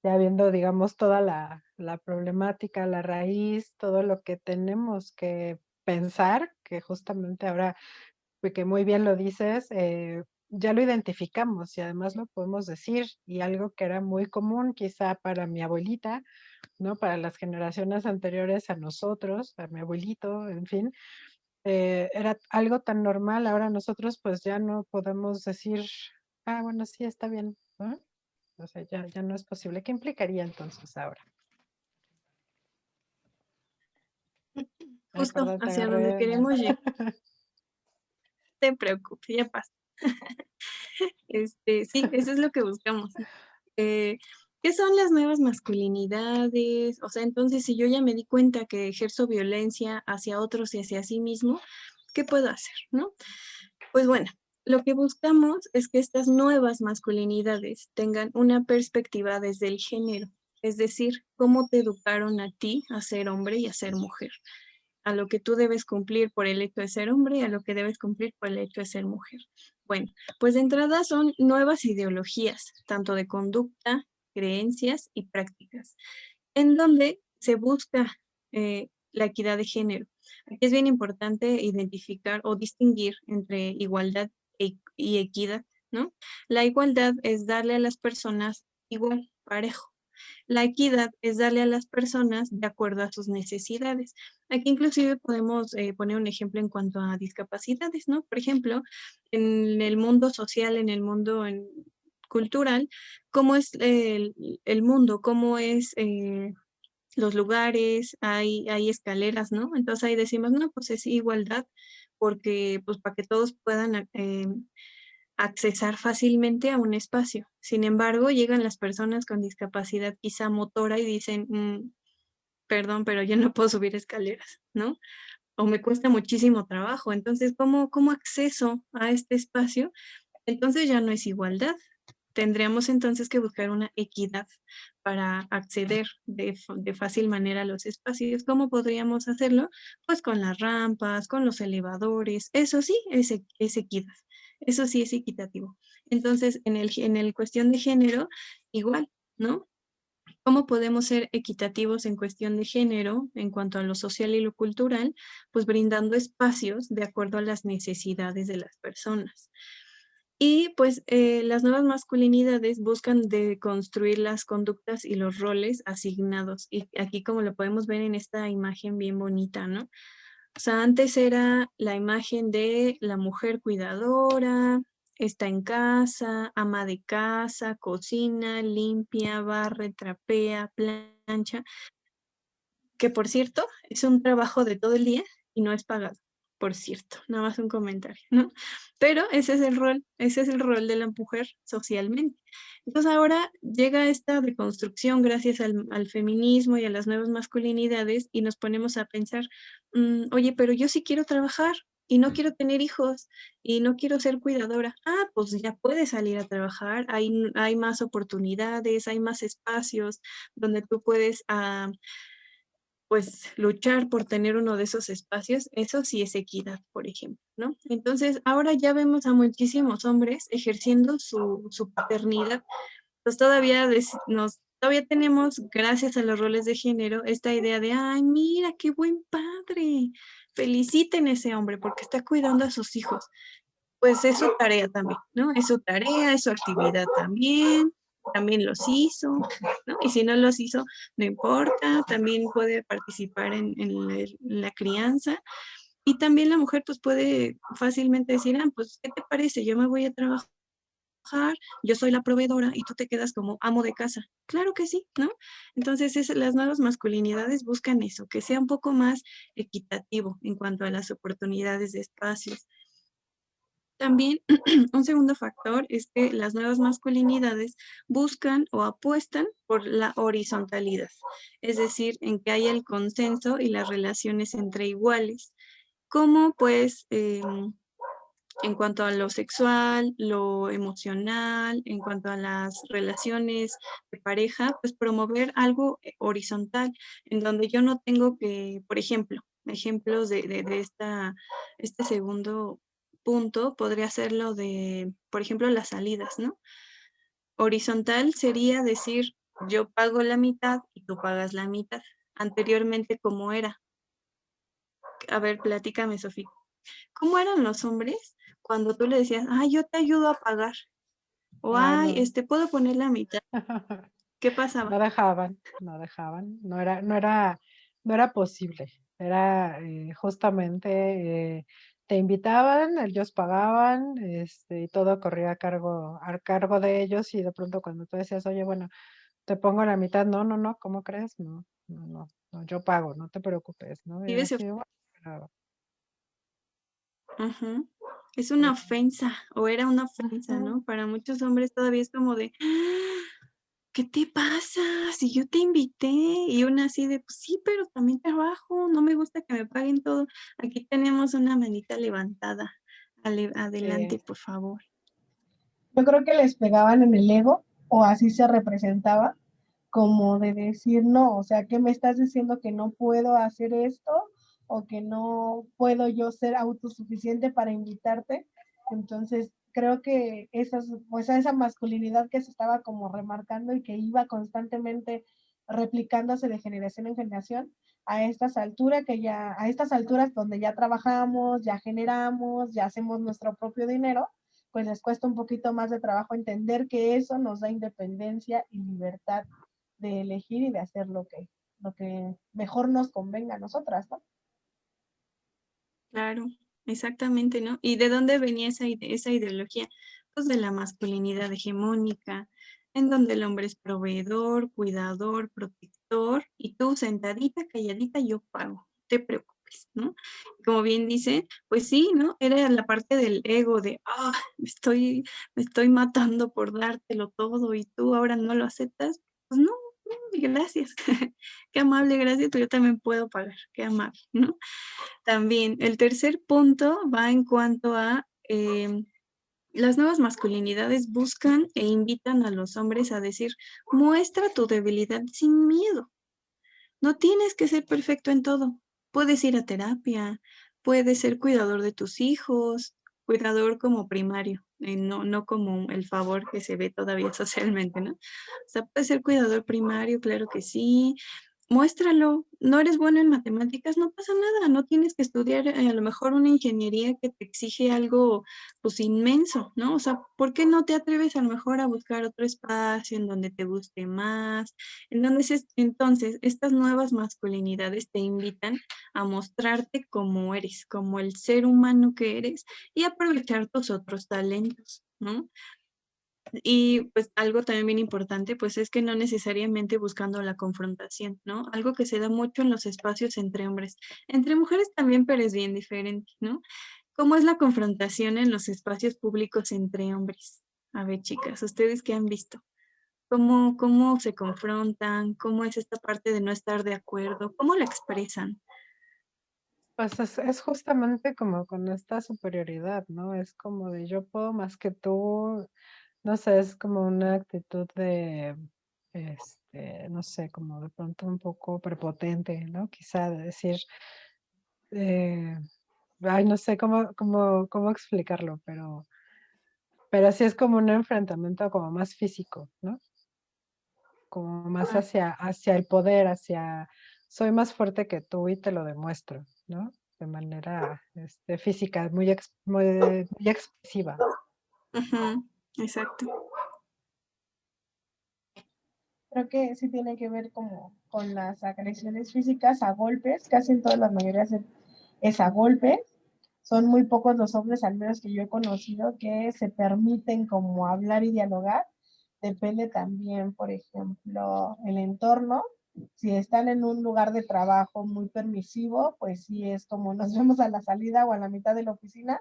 Ya viendo, digamos, toda la problemática, la raíz, todo lo que tenemos que pensar, que justamente ahora, que muy bien lo dices, ya lo identificamos y además lo podemos decir, y algo que era muy común quizá para mi abuelita, ¿no? Para las generaciones anteriores a nosotros, a mi abuelito, en fin, era algo tan normal, ahora nosotros pues ya no podemos decir, ah, bueno, sí, está bien, ¿no? O sea, ya no es posible. ¿Qué implicaría entonces ahora? Ay, Justo perdón, te hacia donde agarré. queremos llegar. No te preocupes, ya pasa. Sí, eso es lo que buscamos. ¿Qué son las nuevas masculinidades? O sea, entonces, si yo ya me di cuenta que ejerzo violencia hacia otros y hacia sí mismo, ¿qué puedo hacer, no? Pues bueno, lo que buscamos es que estas nuevas masculinidades tengan una perspectiva desde el género, es decir, cómo te educaron a ti a ser hombre y a ser mujer, a lo que tú debes cumplir por el hecho de ser hombre y a lo que debes cumplir por el hecho de ser mujer. Bueno, pues de entrada son nuevas ideologías, tanto de conducta, creencias y prácticas, en donde se busca la equidad de género. Aquí es bien importante identificar o distinguir entre igualdad y equidad, ¿no? La igualdad es darle a las personas igual, parejo. La equidad es darle a las personas de acuerdo a sus necesidades. Aquí inclusive podemos poner un ejemplo en cuanto a discapacidades, ¿no? Por ejemplo, en el mundo social, en el mundo cultural, ¿cómo es el mundo? ¿Cómo es los lugares? Hay escaleras, ¿no? Entonces ahí decimos, no, pues es igualdad, porque pues para que todos puedan accesar fácilmente a un espacio. Sin embargo, llegan las personas con discapacidad quizá motora y dicen, perdón, pero yo no puedo subir escaleras, ¿no? O me cuesta muchísimo trabajo. Entonces, ¿cómo acceso a este espacio? Entonces ya no es igualdad. Tendríamos entonces que buscar una equidad para acceder de fácil manera a los espacios. ¿Cómo podríamos hacerlo? Pues con las rampas, con los elevadores. Eso sí es equidad. Eso sí es equitativo. Entonces, en el cuestión de género, igual, ¿no? ¿Cómo podemos ser equitativos en cuestión de género en cuanto a lo social y lo cultural? Pues brindando espacios de acuerdo a las necesidades de las personas. Y pues las nuevas masculinidades buscan deconstruir las conductas y los roles asignados. Y aquí como lo podemos ver en esta imagen bien bonita, ¿no? O sea, antes era la imagen de la mujer cuidadora, está en casa, ama de casa, cocina, limpia, barre, trapea, plancha, que por cierto es un trabajo de todo el día y no es pagado, por cierto, nada más un comentario, ¿no? Pero ese es el rol de la mujer socialmente. Entonces ahora llega esta deconstrucción gracias al feminismo y a las nuevas masculinidades y nos ponemos a pensar, oye, pero yo sí quiero trabajar y no quiero tener hijos y no quiero ser cuidadora. Ah, pues ya puedes salir a trabajar, hay más oportunidades, hay más espacios donde tú puedes pues luchar por tener uno de esos espacios, eso sí es equidad, por ejemplo, ¿no? Entonces, ahora ya vemos a muchísimos hombres ejerciendo su paternidad, pues todavía tenemos, gracias a los roles de género, esta idea de, ay, mira, qué buen padre, feliciten a ese hombre porque está cuidando a sus hijos. Pues es su tarea también, ¿no? Es su tarea, es su actividad también los hizo, ¿no? Y si no los hizo, no importa, también puede participar en la crianza. Y también la mujer pues puede fácilmente decir, pues, ¿qué te parece? Yo me voy a trabajar, yo soy la proveedora y tú te quedas como amo de casa. Claro que sí, ¿no? Entonces las nuevas masculinidades buscan eso, que sea un poco más equitativo en cuanto a las oportunidades de espacios. También un segundo factor es que las nuevas masculinidades buscan o apuestan por la horizontalidad, es decir, en que haya el consenso y las relaciones entre iguales, como pues en cuanto a lo sexual, lo emocional, en cuanto a las relaciones de pareja, pues promover algo horizontal, en donde yo no tengo que, por ejemplo, ejemplos de este segundo punto podría ser lo de, por ejemplo, las salidas, ¿no? Horizontal sería decir, yo pago la mitad y tú pagas la mitad. Anteriormente, ¿cómo era? A ver, platícame, Sofía. ¿Cómo eran los hombres cuando tú le decías, ay, yo te ayudo a pagar? O, Ah, ay, no. puedo poner la mitad. ¿Qué pasaba? No dejaban, no era posible. Era justamente, te invitaban, ellos pagaban, y todo corría a cargo de ellos, y de pronto cuando tú decías, oye, bueno, te pongo la mitad, no, no, no, ¿cómo crees? No, no, no, no, yo pago, no te preocupes, ¿no? Y Sí, era así, bueno, pero, ujú. Es una ofensa, o era una ofensa, ujú, ¿no? Para muchos hombres todavía es como de, ¿qué te pasa? Si yo te invité, y una así de, pues sí, pero también trabajo, no me gusta que me paguen todo. Aquí tenemos una manita levantada. Adelante, sí. por favor. Yo creo que les pegaban en el ego, o así se representaba, como de decir, no, o sea, ¿qué me estás diciendo que no puedo hacer esto? O que no puedo yo ser autosuficiente para invitarte. Entonces, creo que esa masculinidad que se estaba como remarcando y que iba constantemente replicándose de generación en generación, a estas alturas donde ya trabajamos, ya generamos, ya hacemos nuestro propio dinero, pues les cuesta un poquito más de trabajo entender que eso nos da independencia y libertad de elegir y de hacer lo que mejor nos convenga a nosotras, ¿no? Claro, exactamente, ¿no? ¿Y de dónde venía esa ideología? Pues de la masculinidad hegemónica, en donde el hombre es proveedor, cuidador, protector, y tú sentadita, calladita, yo pago, no te preocupes, ¿no? Como bien dice, pues sí, ¿no? Era la parte del ego de, me estoy matando por dártelo todo y tú ahora no lo aceptas. Pues no, gracias. Qué amable, gracias, pero yo también puedo pagar, qué amable, ¿no? También el tercer punto va en cuanto a las nuevas masculinidades buscan e invitan a los hombres a decir, muestra tu debilidad sin miedo. No tienes que ser perfecto en todo. Puedes ir a terapia, puedes ser cuidador de tus hijos, cuidador como primario, no como el favor que se ve todavía socialmente, ¿no? O sea, puede ser cuidador primario, claro que sí. Muéstralo. No eres bueno en matemáticas, no pasa nada. No tienes que estudiar a lo mejor una ingeniería que te exige algo pues inmenso, ¿no? O sea, ¿por qué no te atreves a lo mejor a buscar otro espacio en donde te guste más? Entonces, estas nuevas masculinidades te invitan a mostrarte como eres, como el ser humano que eres y aprovechar tus otros talentos, ¿no? Y pues algo también bien importante, pues es que no necesariamente buscando la confrontación, ¿no? Algo que se da mucho en los espacios entre hombres. Entre mujeres también, pero es bien diferente, ¿no? ¿Cómo es la confrontación en los espacios públicos entre hombres? A ver, chicas, ¿ustedes qué han visto? ¿Cómo se confrontan? ¿Cómo es esta parte de no estar de acuerdo? ¿Cómo la expresan? Pues es justamente como con esta superioridad, ¿no? Es como de yo puedo más que tú, no sé, es como una actitud de, no sé, como de pronto un poco prepotente, ¿no? Quizá de decir, eh, ay, no sé cómo explicarlo, pero sí es como un enfrentamiento como más físico, ¿no? Como más Ah, hacia el poder, hacia soy más fuerte que tú y te lo demuestro, ¿no? De manera física, muy expresiva. ujú, exacto. Creo que sí tiene que ver como con las agresiones físicas a golpes, casi en todas las mayorías es a golpes. Son muy pocos los hombres, al menos que yo he conocido, que se permiten como hablar y dialogar. Depende también, por ejemplo, el entorno. Si están en un lugar de trabajo muy permisivo, pues sí es como nos vemos a la salida o a la mitad de la oficina,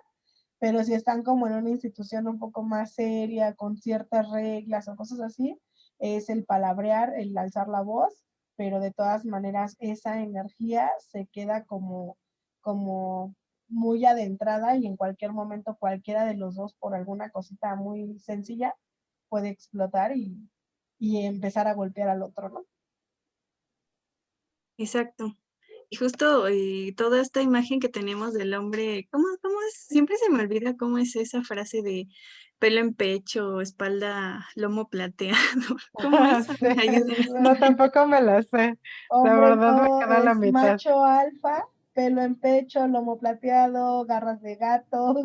pero si están como en una institución un poco más seria, con ciertas reglas o cosas así, es el palabrear, el alzar la voz, pero de todas maneras esa energía se queda como muy adentrada y en cualquier momento cualquiera de los dos por alguna cosita muy sencilla puede explotar y empezar a golpear al otro, ¿no? Exacto. Y justo toda esta imagen que tenemos del hombre, ¿cómo es? Siempre se me olvida cómo es esa frase de pelo en pecho, espalda, lomo plateado. ¿Cómo es? A Sí, ver, ayúdenme. no, tampoco me la sé. La Hombre, verdad me no, queda la es mitad. macho alfa, pelo en pecho, lomo plateado, garras de gato,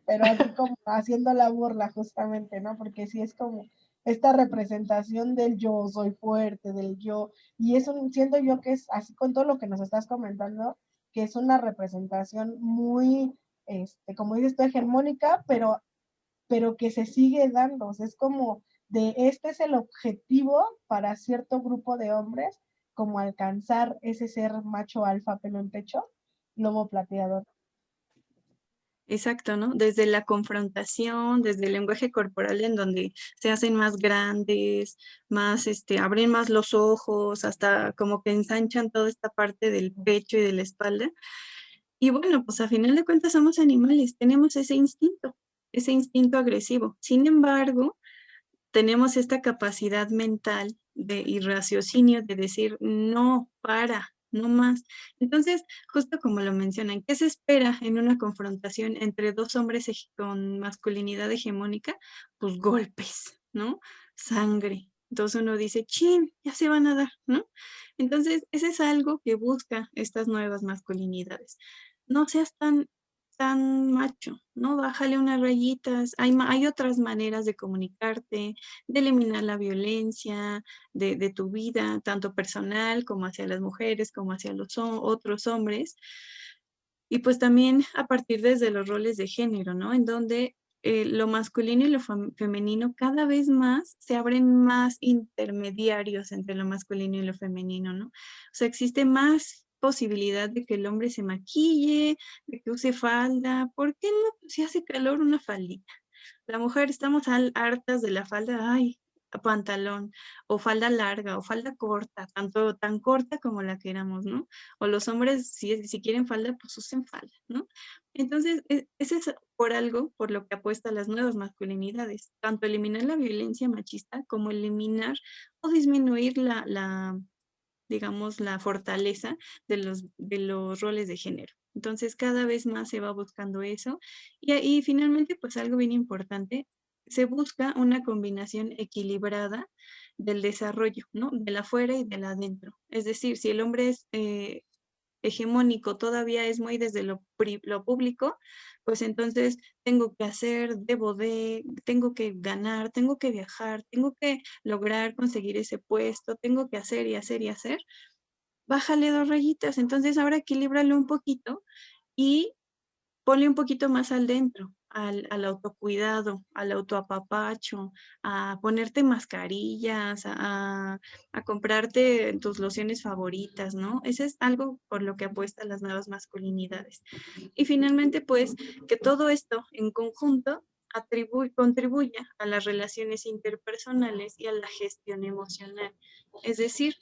pero así como haciendo la burla justamente, ¿no? Porque sí es como esta representación del yo soy fuerte, del yo, y eso siento yo que es así con todo lo que nos estás comentando, que es una representación muy, como dices tú, hegemónica, pero que se sigue dando. O sea, es como de este es el objetivo para cierto grupo de hombres, como alcanzar ese ser macho alfa pelo en pecho, lomo plateador. Exacto, ¿no? Desde la confrontación, desde el lenguaje corporal en donde se hacen más grandes, más, abren más los ojos, hasta como que ensanchan toda esta parte del pecho y de la espalda. Y bueno, pues a final de cuentas somos animales, tenemos ese instinto agresivo. Sin embargo, tenemos esta capacidad mental y raciocinio de decir, no, no más. Entonces, justo como lo mencionan, ¿qué se espera en una confrontación entre dos hombres con masculinidad hegemónica? Pues golpes, ¿no? Sangre. Entonces uno dice, chin, ya se van a dar, ¿no? Entonces, ese es algo que busca estas nuevas masculinidades. No seas tan macho, ¿no? Bájale unas rayitas. Hay otras maneras de comunicarte, de eliminar la violencia de tu vida, tanto personal como hacia las mujeres, como hacia los otros hombres. Y pues también a partir desde los roles de género, ¿no? En donde lo masculino y lo femenino cada vez más se abren más intermediarios entre lo masculino y lo femenino, ¿no? O sea, existe más posibilidad de que el hombre se maquille, de que use falda. ¿Por qué no? Pues si hace calor, una faldita. La mujer estamos hartas de la falda, ay, pantalón, o falda larga, o falda corta, tanto tan corta como la queramos, ¿no? O los hombres, si quieren falda, pues usen falda, ¿no? Entonces, ese es por algo por lo que apuesta las nuevas masculinidades, tanto eliminar la violencia machista como eliminar o disminuir digamos, la fortaleza de los roles de género. Entonces cada vez más se va buscando eso. Y finalmente, pues algo bien importante, se busca una combinación equilibrada del desarrollo, ¿no? Del afuera y del adentro. Es decir, si el hombre es hegemónico, todavía es muy desde lo público, pues entonces tengo que hacer, tengo que ganar, tengo que viajar, tengo que lograr conseguir ese puesto, tengo que hacer y hacer y hacer. Bájale 2 rayitas, entonces ahora equilíbralo un poquito y ponle un poquito más al dentro, al autocuidado, al autoapapacho, a ponerte mascarillas, a comprarte tus lociones favoritas, ¿no? Ese es algo por lo que apuestan las nuevas masculinidades. Y finalmente, pues, que todo esto en conjunto contribuya a las relaciones interpersonales y a la gestión emocional. Es decir,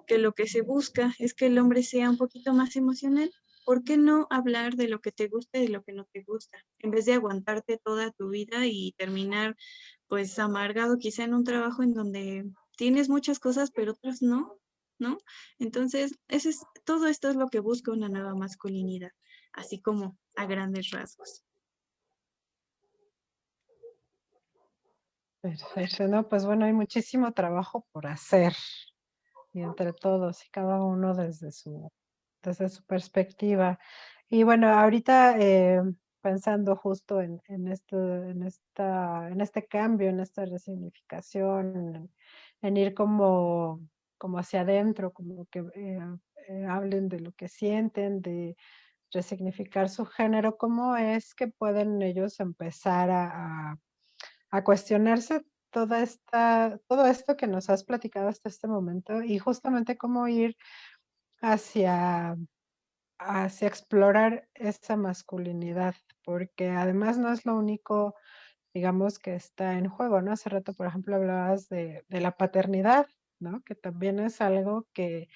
que lo que se busca es que el hombre sea un poquito más emocional. ¿Por qué no hablar de lo que te gusta y de lo que no te gusta? En vez de aguantarte toda tu vida y terminar pues amargado quizá en un trabajo en donde tienes muchas cosas pero otras no, ¿no? Entonces, todo esto es lo que busca una nueva masculinidad, así como a grandes rasgos. Perfecto, no, pues bueno, hay muchísimo trabajo por hacer y entre todos y cada uno desde su perspectiva. Y bueno, ahorita pensando justo en este cambio, en esta resignificación, en ir como hacia adentro, como que hablen de lo que sienten, de resignificar su género, ¿cómo es que pueden ellos empezar a cuestionarse todo esto que nos has platicado hasta este momento y justamente cómo ir hacia, hacia explorar esa masculinidad? Porque además no es lo único, digamos, que está en juego, ¿no? Hace rato, por ejemplo, hablabas de la paternidad, ¿no? Que también es algo que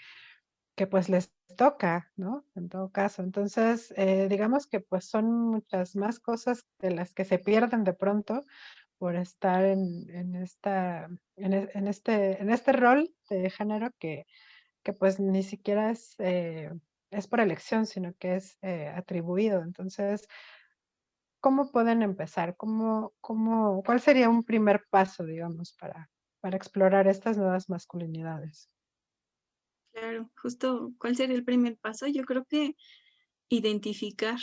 pues les toca, ¿no? En todo caso. Entonces, digamos que pues son muchas más cosas de las que se pierden de pronto por estar en este rol de género que pues ni siquiera es por elección, sino que es atribuido. Entonces, ¿cómo pueden empezar? ¿Cuál sería un primer paso, digamos, para explorar estas nuevas masculinidades? Claro, justo, ¿cuál sería el primer paso? Yo creo que identificar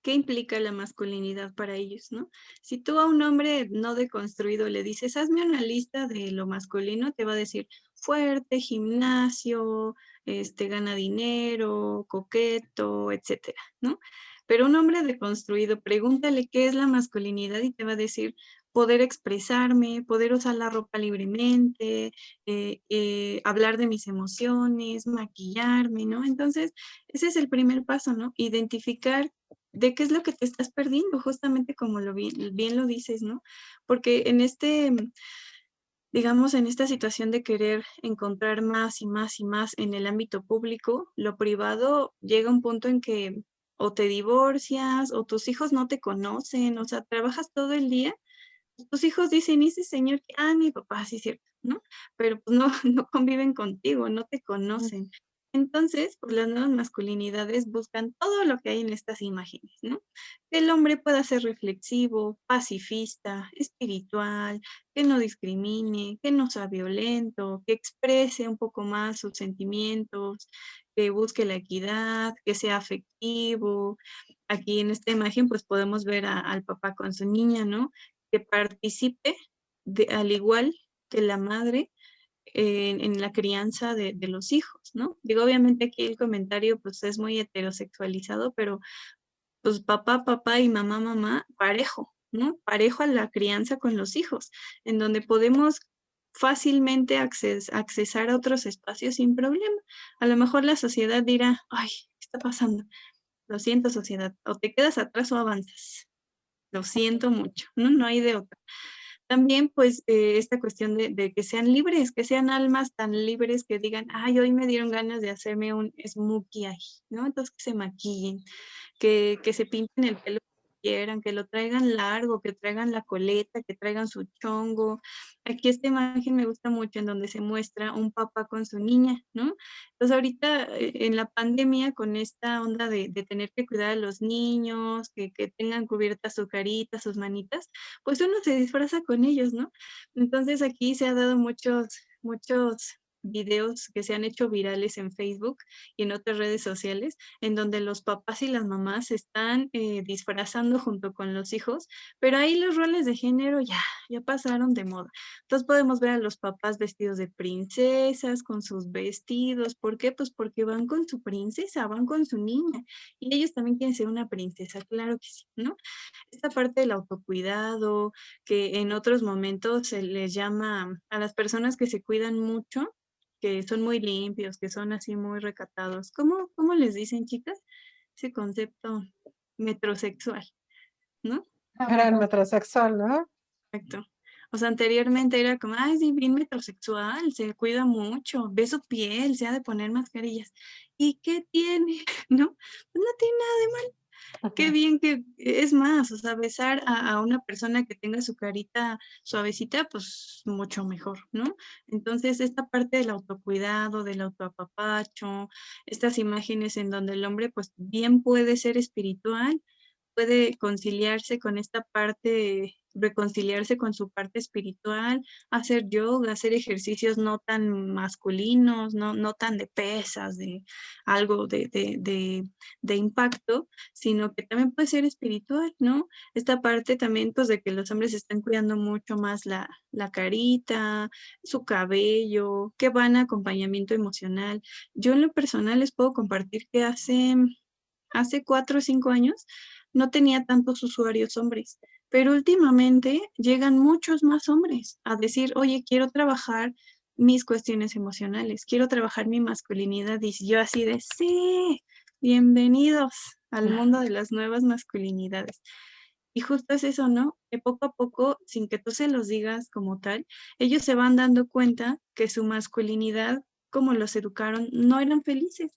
qué implica la masculinidad para ellos, ¿no? Si tú a un hombre no deconstruido le dices, hazme una lista de lo masculino, te va a decir fuerte, gimnasio, gana dinero, coqueto, etcétera, ¿no? Pero un hombre deconstruido, pregúntale qué es la masculinidad y te va a decir poder expresarme, poder usar la ropa libremente, hablar de mis emociones, maquillarme, ¿no? Entonces, ese es el primer paso, ¿no? Identificar de qué es lo que te estás perdiendo, justamente como bien lo dices, ¿no? Porque digamos, en esta situación de querer encontrar más y más y más en el ámbito público, lo privado llega a un punto en que o te divorcias o tus hijos no te conocen, o sea, trabajas todo el día, tus hijos dicen, ¿y ese señor? Mi papá, sí es cierto, ¿no? Pero pues no, no conviven contigo, no te conocen. Entonces, pues las nuevas masculinidades buscan todo lo que hay en estas imágenes, ¿no? Que el hombre pueda ser reflexivo, pacifista, espiritual, que no discrimine, que no sea violento, que exprese un poco más sus sentimientos, que busque la equidad, que sea afectivo. Aquí en esta imagen, pues podemos ver al papá con su niña, ¿no? Que participe al igual que la madre en la crianza de los hijos, ¿no? Digo, obviamente aquí el comentario pues es muy heterosexualizado, pero pues papá y mamá, parejo, ¿no? Parejo a la crianza con los hijos, en donde podemos fácilmente accesar a otros espacios sin problema. A lo mejor la sociedad dirá, ay, ¿qué está pasando? Lo siento, sociedad, o te quedas atrás o avanzas. Lo siento mucho, ¿no? No hay de otra. También, pues, esta cuestión de que sean libres, que sean almas tan libres que digan, ay, hoy me dieron ganas de hacerme un smokey eye, ¿no? Entonces que se maquillen, que se pinten el pelo quieran, que lo traigan largo, que traigan la coleta, que traigan su chongo. Aquí esta imagen me gusta mucho en donde se muestra un papá con su niña, ¿no? Entonces ahorita en la pandemia con esta onda de tener que cuidar a los niños, que tengan cubierta su carita, sus manitas, pues uno se disfraza con ellos, ¿no? Entonces aquí se ha dado muchos videos que se han hecho virales en Facebook y en otras redes sociales, en donde los papás y las mamás se están disfrazando junto con los hijos, pero ahí los roles de género ya pasaron de moda. Entonces podemos ver a los papás vestidos de princesas, con sus vestidos. ¿Por qué? Pues porque van con su princesa, van con su niña. Y ellos también quieren ser una princesa, claro que sí, ¿no? Esta parte del autocuidado, que en otros momentos se les llama a las personas que se cuidan mucho, que son muy limpios, que son así muy recatados. ¿Cómo les dicen, chicas? Ese concepto metrosexual, ¿no? Era el metrosexual, ¿no? Exacto. O sea, anteriormente era como, ay, sí, bien metrosexual, se cuida mucho, ve su piel, se ha de poner mascarillas. ¿Y qué tiene? ¿No? Pues no tiene nada de mal. Qué bien que es más, o sea, besar a una persona que tenga su carita suavecita, pues mucho mejor, ¿no? Entonces, esta parte del autocuidado, del autoapapacho, estas imágenes en donde el hombre, pues bien puede ser espiritual, puede conciliarse con esta parte, reconciliarse con su parte espiritual, hacer yoga, hacer ejercicios no tan masculinos, no tan de pesas, de algo de impacto, sino que también puede ser espiritual, ¿no? Esta parte también, pues, de que los hombres están cuidando mucho más la carita, su cabello, que van a acompañamiento emocional. Yo en lo personal les puedo compartir que hace 4 o 5 años no tenía tantos usuarios hombres, pero últimamente llegan muchos más hombres a decir, oye, quiero trabajar mis cuestiones emocionales, quiero trabajar mi masculinidad. Y yo así de, sí, bienvenidos al mundo de las nuevas masculinidades. Y justo es eso, ¿no? Que poco a poco, sin que tú se los digas como tal, ellos se van dando cuenta que su masculinidad, como los educaron, no eran felices,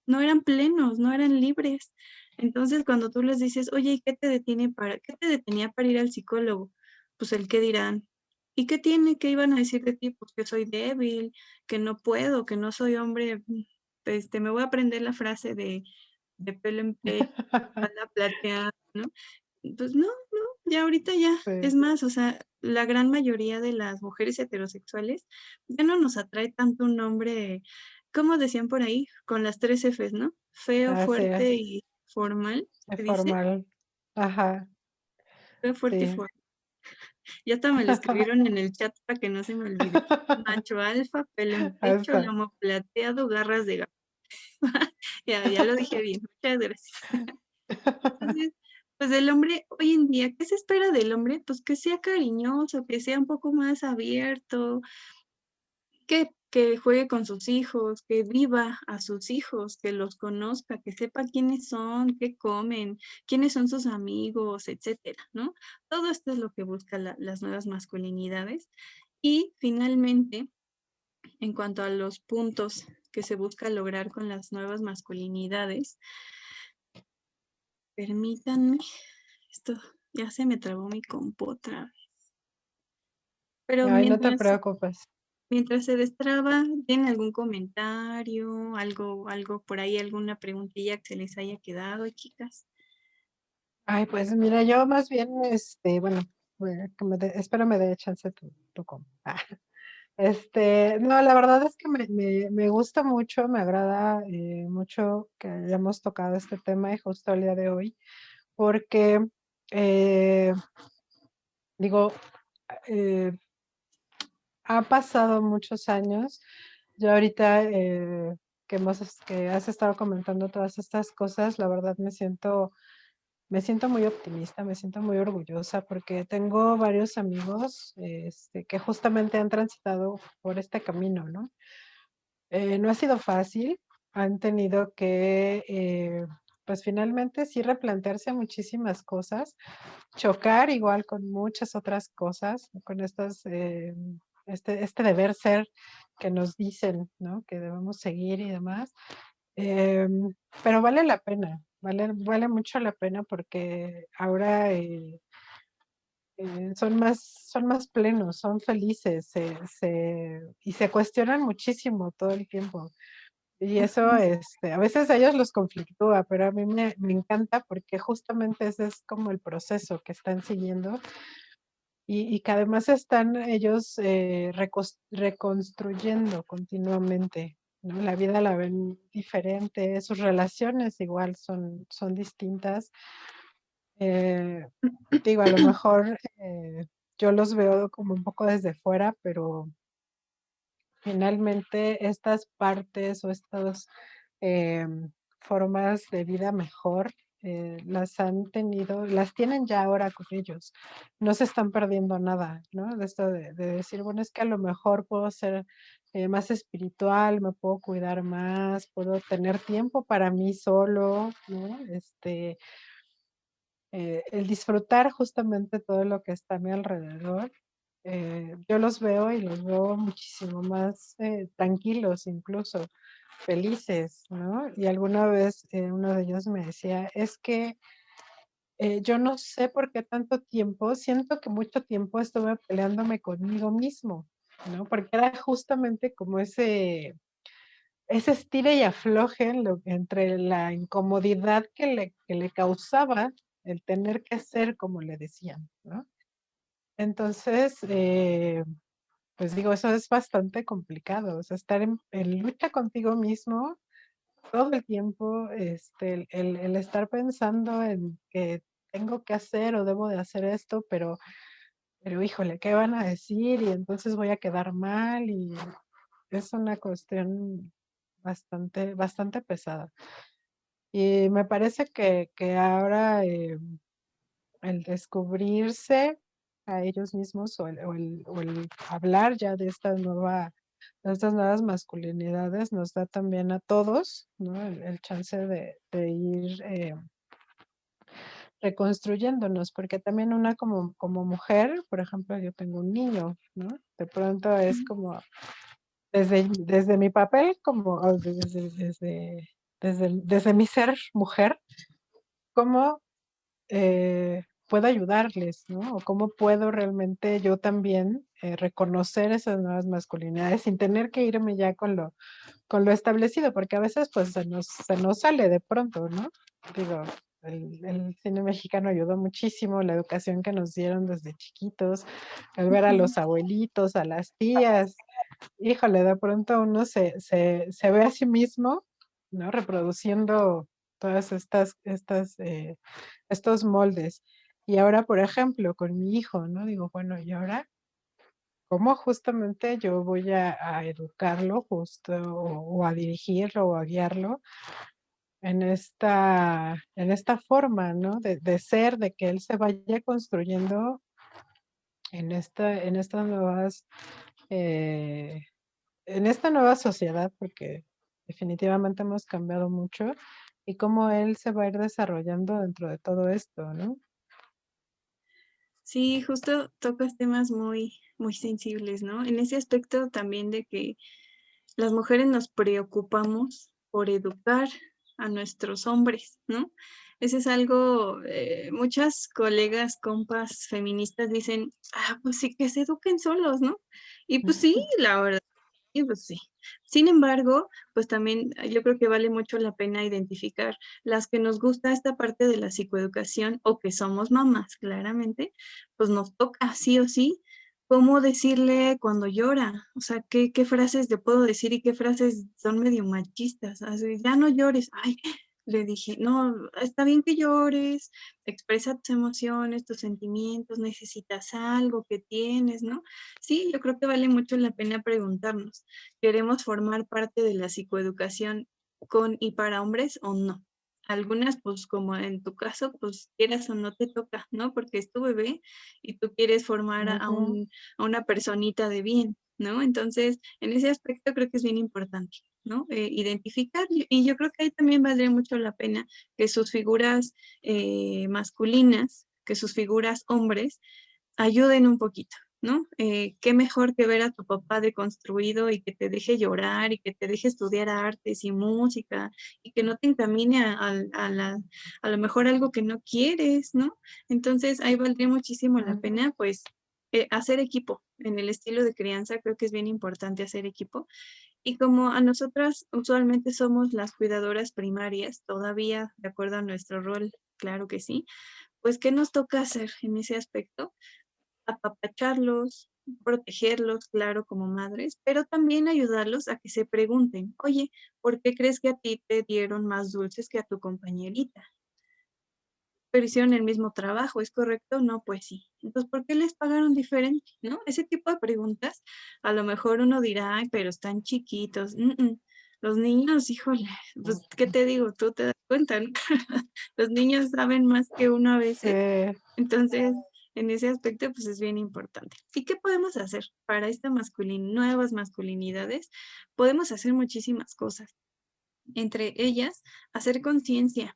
no eran plenos, no eran libres. Entonces, cuando tú les dices, oye, ¿y qué te detenía para ir al psicólogo? Pues el qué dirán. ¿Y qué tiene? ¿Qué iban a decir de ti? Pues que soy débil, que no puedo, que no soy hombre. Me voy a aprender la frase de pelo en pecho, espalda plateada, ¿no? Pues no, ya ahorita ya. Es Sí. más, o sea, la gran mayoría de las mujeres heterosexuales ya no nos atrae tanto un hombre, como decían por ahí, con las 3 Fs, ¿no? Feo, Así es, fuerte y formal, es se dice. formal. Ajá, Feo, fuerte y sí. formal. Ya hasta me lo escribieron en el chat para que no se me olvide. Macho alfa, pelo en Ahí pecho, está. lomo plateado, garras de gato. Ya lo dije bien, muchas gracias. Entonces, pues el hombre, hoy en día, ¿qué se espera del hombre? Pues que sea cariñoso, que sea un poco más abierto, que juegue con sus hijos, que viva a sus hijos, que los conozca, que sepa quiénes son, qué comen, quiénes son sus amigos, etcétera, ¿no? Todo esto es lo que buscan las nuevas masculinidades. Y finalmente, en cuanto a los puntos que se busca lograr con las nuevas masculinidades, permítanme, esto ya se me trabó mi compu otra vez. Pero Ay, no te preocupes. mientras se destraba, ¿tienen algún comentario, algo por ahí, alguna preguntilla que se les haya quedado, chicas? Ay, pues mira, yo más bien, bueno, espero me dé chance tu compa. No, la verdad es que me gusta mucho, me agrada mucho que hayamos tocado este tema y justo el día de hoy, porque eh, digo, eh, ha pasado muchos años. Yo ahorita que has estado comentando todas estas cosas, la verdad me siento muy optimista, me siento muy orgullosa porque tengo varios amigos que justamente han transitado por este camino, ¿no? No ha sido fácil, han tenido que, pues finalmente sí replantearse muchísimas cosas, chocar igual con muchas otras cosas, con este deber ser que nos dicen, ¿no? Que debemos seguir y demás. Pero vale la pena. vale mucho la pena porque ahora son más plenos, son felices, y se cuestionan muchísimo todo el tiempo. Y eso, a veces a ellos los conflictúa, pero a mí me encanta porque justamente ese es como el proceso que están siguiendo y que además están ellos reconstruyendo continuamente, ¿no? La vida la ven diferente, sus relaciones igual son distintas. Eh, digo, a lo mejor yo los veo como un poco desde fuera, pero finalmente estas partes o estas formas de vida mejor las han tenido, las tienen ya ahora con ellos. No se están perdiendo nada, ¿no? De esto de decir, bueno, es que a lo mejor puedo ser más espiritual, me puedo cuidar más, puedo tener tiempo para mí solo, ¿no? El disfrutar justamente todo lo que está a mi alrededor. Yo los veo y los veo muchísimo más tranquilos, incluso felices, ¿no? Y alguna vez uno de ellos me decía, es que yo no sé por qué tanto tiempo, siento que mucho tiempo estuve peleándome conmigo mismo, ¿no? Porque era justamente como ese estire y afloje entre la incomodidad que le causaba el tener que ser como le decían, ¿no? Entonces, pues digo, eso es bastante complicado, o sea, estar en lucha contigo mismo todo el tiempo, el estar pensando en que tengo que hacer o debo de hacer esto, pero híjole, ¿qué van a decir? Y entonces voy a quedar mal y es una cuestión bastante pesada. Y me parece que ahora el descubrirse a ellos mismos o el hablar ya de estas nuevas masculinidades nos da también a todos, ¿no? El chance de ir reconstruyéndonos, porque también una como mujer, por ejemplo, yo tengo un niño, ¿no? De pronto es como, desde mi papel, como o desde mi ser mujer, cómo puedo ayudarles, ¿no? O cómo puedo realmente yo también reconocer esas nuevas masculinidades sin tener que irme ya con lo establecido, porque a veces pues se nos sale de pronto, ¿no? Digo, el cine mexicano ayudó muchísimo, la educación que nos dieron desde chiquitos, al ver a los abuelitos, a las tías, híjole, de pronto uno se ve a sí mismo, ¿no? Reproduciendo todas estos moldes. Y ahora, por ejemplo, con mi hijo, ¿no? Digo, bueno, ¿y ahora cómo justamente yo voy a educarlo justo o a dirigirlo o a guiarlo en esta forma, ¿no? De ser, de que él se vaya construyendo en estas eh, en esta nueva sociedad, porque definitivamente hemos cambiado mucho, y cómo él se va a ir desarrollando dentro de todo esto, ¿no? Sí, justo tocas temas muy, muy sensibles, ¿no? En ese aspecto también de que las mujeres nos preocupamos por educar a nuestros hombres, ¿no? Ese es algo, muchas colegas, compas feministas dicen, pues sí, que se eduquen solos, ¿no? Y pues sí, la verdad, sí, pues sí. Sin embargo, pues también yo creo que vale mucho la pena identificar las que nos gusta esta parte de la psicoeducación o que somos mamás, claramente, pues nos toca sí o sí cómo decirle cuando llora, o sea, qué frases le puedo decir y qué frases son medio machistas, así, ya no llores, ay, le dije, no, está bien que llores, expresa tus emociones, tus sentimientos, necesitas algo que tienes, ¿no? Sí, yo creo que vale mucho la pena preguntarnos, ¿queremos formar parte de la psicoeducación con y para hombres o no? Algunas, pues como en tu caso, pues quieras o no te toca, ¿no? Porque es tu bebé y tú quieres formar Ujú. a una personita de bien, ¿no? Entonces, en ese aspecto creo que es bien importante, ¿no? Identificar y yo creo que ahí también valdría mucho la pena que sus figuras masculinas, que sus figuras hombres ayuden un poquito, ¿no? Qué mejor que ver a tu papá deconstruido y que te deje llorar y que te deje estudiar artes y música y que no te encamine a lo mejor algo que no quieres, ¿no? Entonces ahí valdría muchísimo la pena, pues, hacer equipo. En el estilo de crianza creo que es bien importante hacer equipo. Y como a nosotras usualmente somos las cuidadoras primarias, todavía de acuerdo a nuestro rol, claro que sí, pues ¿qué nos toca hacer en ese aspecto? Apapacharlos, protegerlos, claro, como madres, pero también ayudarlos a que se pregunten, oye, ¿por qué crees que a ti te dieron más dulces que a tu compañerita? Pero hicieron el mismo trabajo, ¿es correcto? No, pues sí. Entonces, ¿por qué les pagaron diferente? ¿No? Ese tipo de preguntas, a lo mejor uno dirá, ay, pero están chiquitos. Los niños, híjole, pues, ¿qué te digo? Tú te das cuenta, ¿no? Los niños saben más que uno a veces. Sí. Entonces, en ese aspecto, pues es bien importante. ¿Y qué podemos hacer para estas nuevas masculinidades? Podemos hacer muchísimas cosas. Entre ellas, hacer conciencia.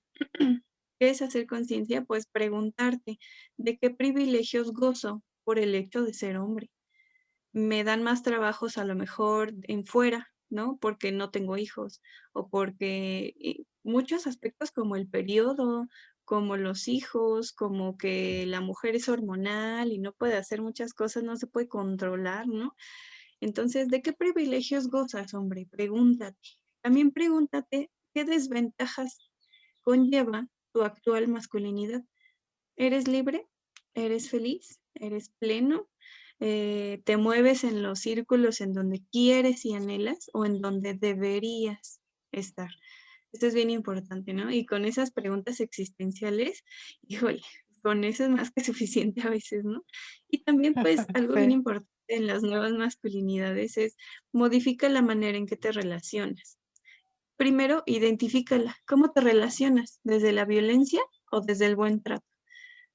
¿Qué es hacer conciencia? Pues preguntarte de qué privilegios gozo por el hecho de ser hombre. Me dan más trabajos a lo mejor en fuera, ¿no? Porque no tengo hijos o porque muchos aspectos como el periodo, como los hijos, como que la mujer es hormonal y no puede hacer muchas cosas, no se puede controlar, ¿no? Entonces, ¿de qué privilegios gozas, hombre? Pregúntate. También pregúntate qué desventajas conlleva tu actual masculinidad. ¿Eres libre? ¿Eres feliz? ¿Eres pleno? ¿Te mueves en los círculos en donde quieres y anhelas o en donde deberías estar? Esto es bien importante, ¿no? Y con esas preguntas existenciales, híjole, con eso es más que suficiente a veces, ¿no? Y también, pues, algo bien Sí. importante en las nuevas masculinidades es modifica la manera en que te relacionas. Primero, identifícala. ¿Cómo te relacionas? ¿Desde la violencia o desde el buen trato?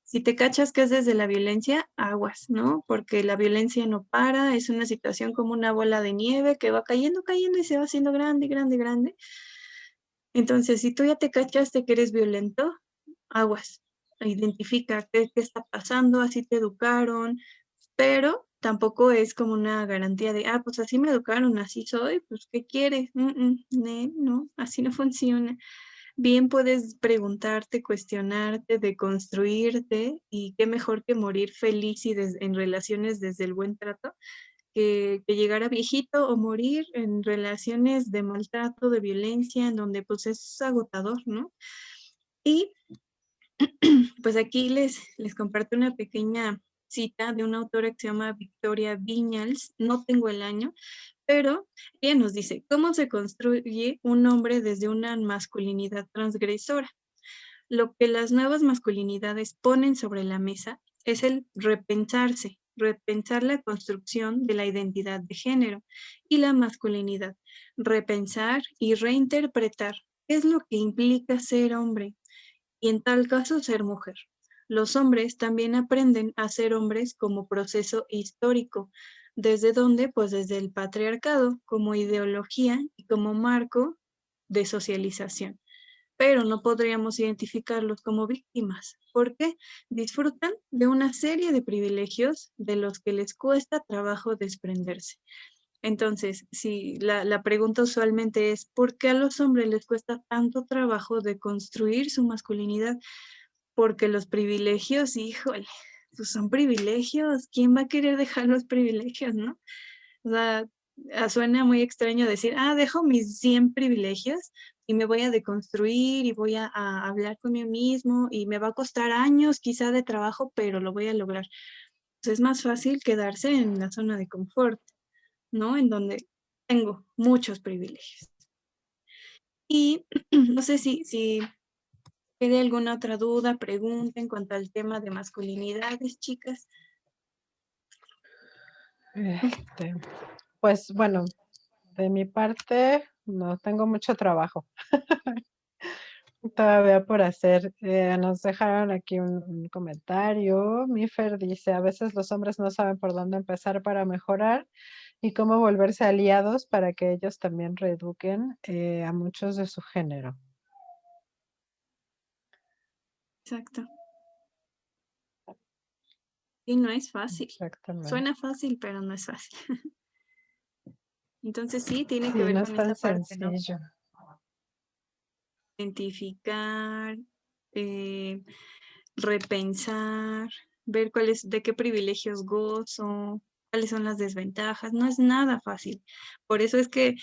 Si te cachas que es desde la violencia, aguas, ¿no? Porque la violencia no para, es una situación como una bola de nieve que va cayendo, cayendo y se va haciendo grande, grande, grande. Entonces, si tú ya te cachaste que eres violento, aguas, identifica qué está pasando, así te educaron, pero tampoco es como una garantía de, pues así me educaron, así soy, pues ¿qué quieres? No, así no funciona. Bien puedes preguntarte, cuestionarte, deconstruirte y qué mejor que morir feliz y en relaciones desde el buen trato que llegar a viejito o morir en relaciones de maltrato, de violencia, en donde pues es agotador, ¿no? Y pues aquí les comparto una pequeña cita de una autora que se llama Victoria Viñals, no tengo el año, pero ella nos dice, ¿cómo se construye un hombre desde una masculinidad transgresora? Lo que las nuevas masculinidades ponen sobre la mesa es el repensarse, repensar la construcción de la identidad de género y la masculinidad, repensar y reinterpretar qué es lo que implica ser hombre y en tal caso ser mujer. Los hombres también aprenden a ser hombres como proceso histórico. ¿Desde dónde? Pues desde el patriarcado como ideología y como marco de socialización, pero no podríamos identificarlos como víctimas, porque disfrutan de una serie de privilegios de los que les cuesta trabajo desprenderse. Entonces, si la pregunta usualmente es, ¿por qué a los hombres les cuesta tanto trabajo de construir su masculinidad? Porque los privilegios, híjole, pues son privilegios. ¿Quién va a querer dejar los privilegios, no? O sea, suena muy extraño decir, dejo mis 100 privilegios y me voy a deconstruir y voy a hablar conmigo mismo y me va a costar años quizá de trabajo, pero lo voy a lograr. Pues es más fácil quedarse en la zona de confort, ¿no? En donde tengo muchos privilegios. Y no sé si quede alguna otra duda, pregunta en cuanto al tema de masculinidades, chicas. Pues bueno, de mi parte no tengo mucho trabajo todavía por hacer. Nos dejaron aquí un comentario. Mifer dice, a veces los hombres no saben por dónde empezar para mejorar y cómo volverse aliados para que ellos también reeduquen a muchos de su género. Exacto. Y no es fácil. Exactamente. Suena fácil, pero no es fácil. Entonces sí, tiene que Sí, ver no es con tan esa parte, ¿no? sencillo. Identificar, repensar, ver cuáles, de qué privilegios gozo, cuáles son las desventajas. No es nada fácil. Por eso es que,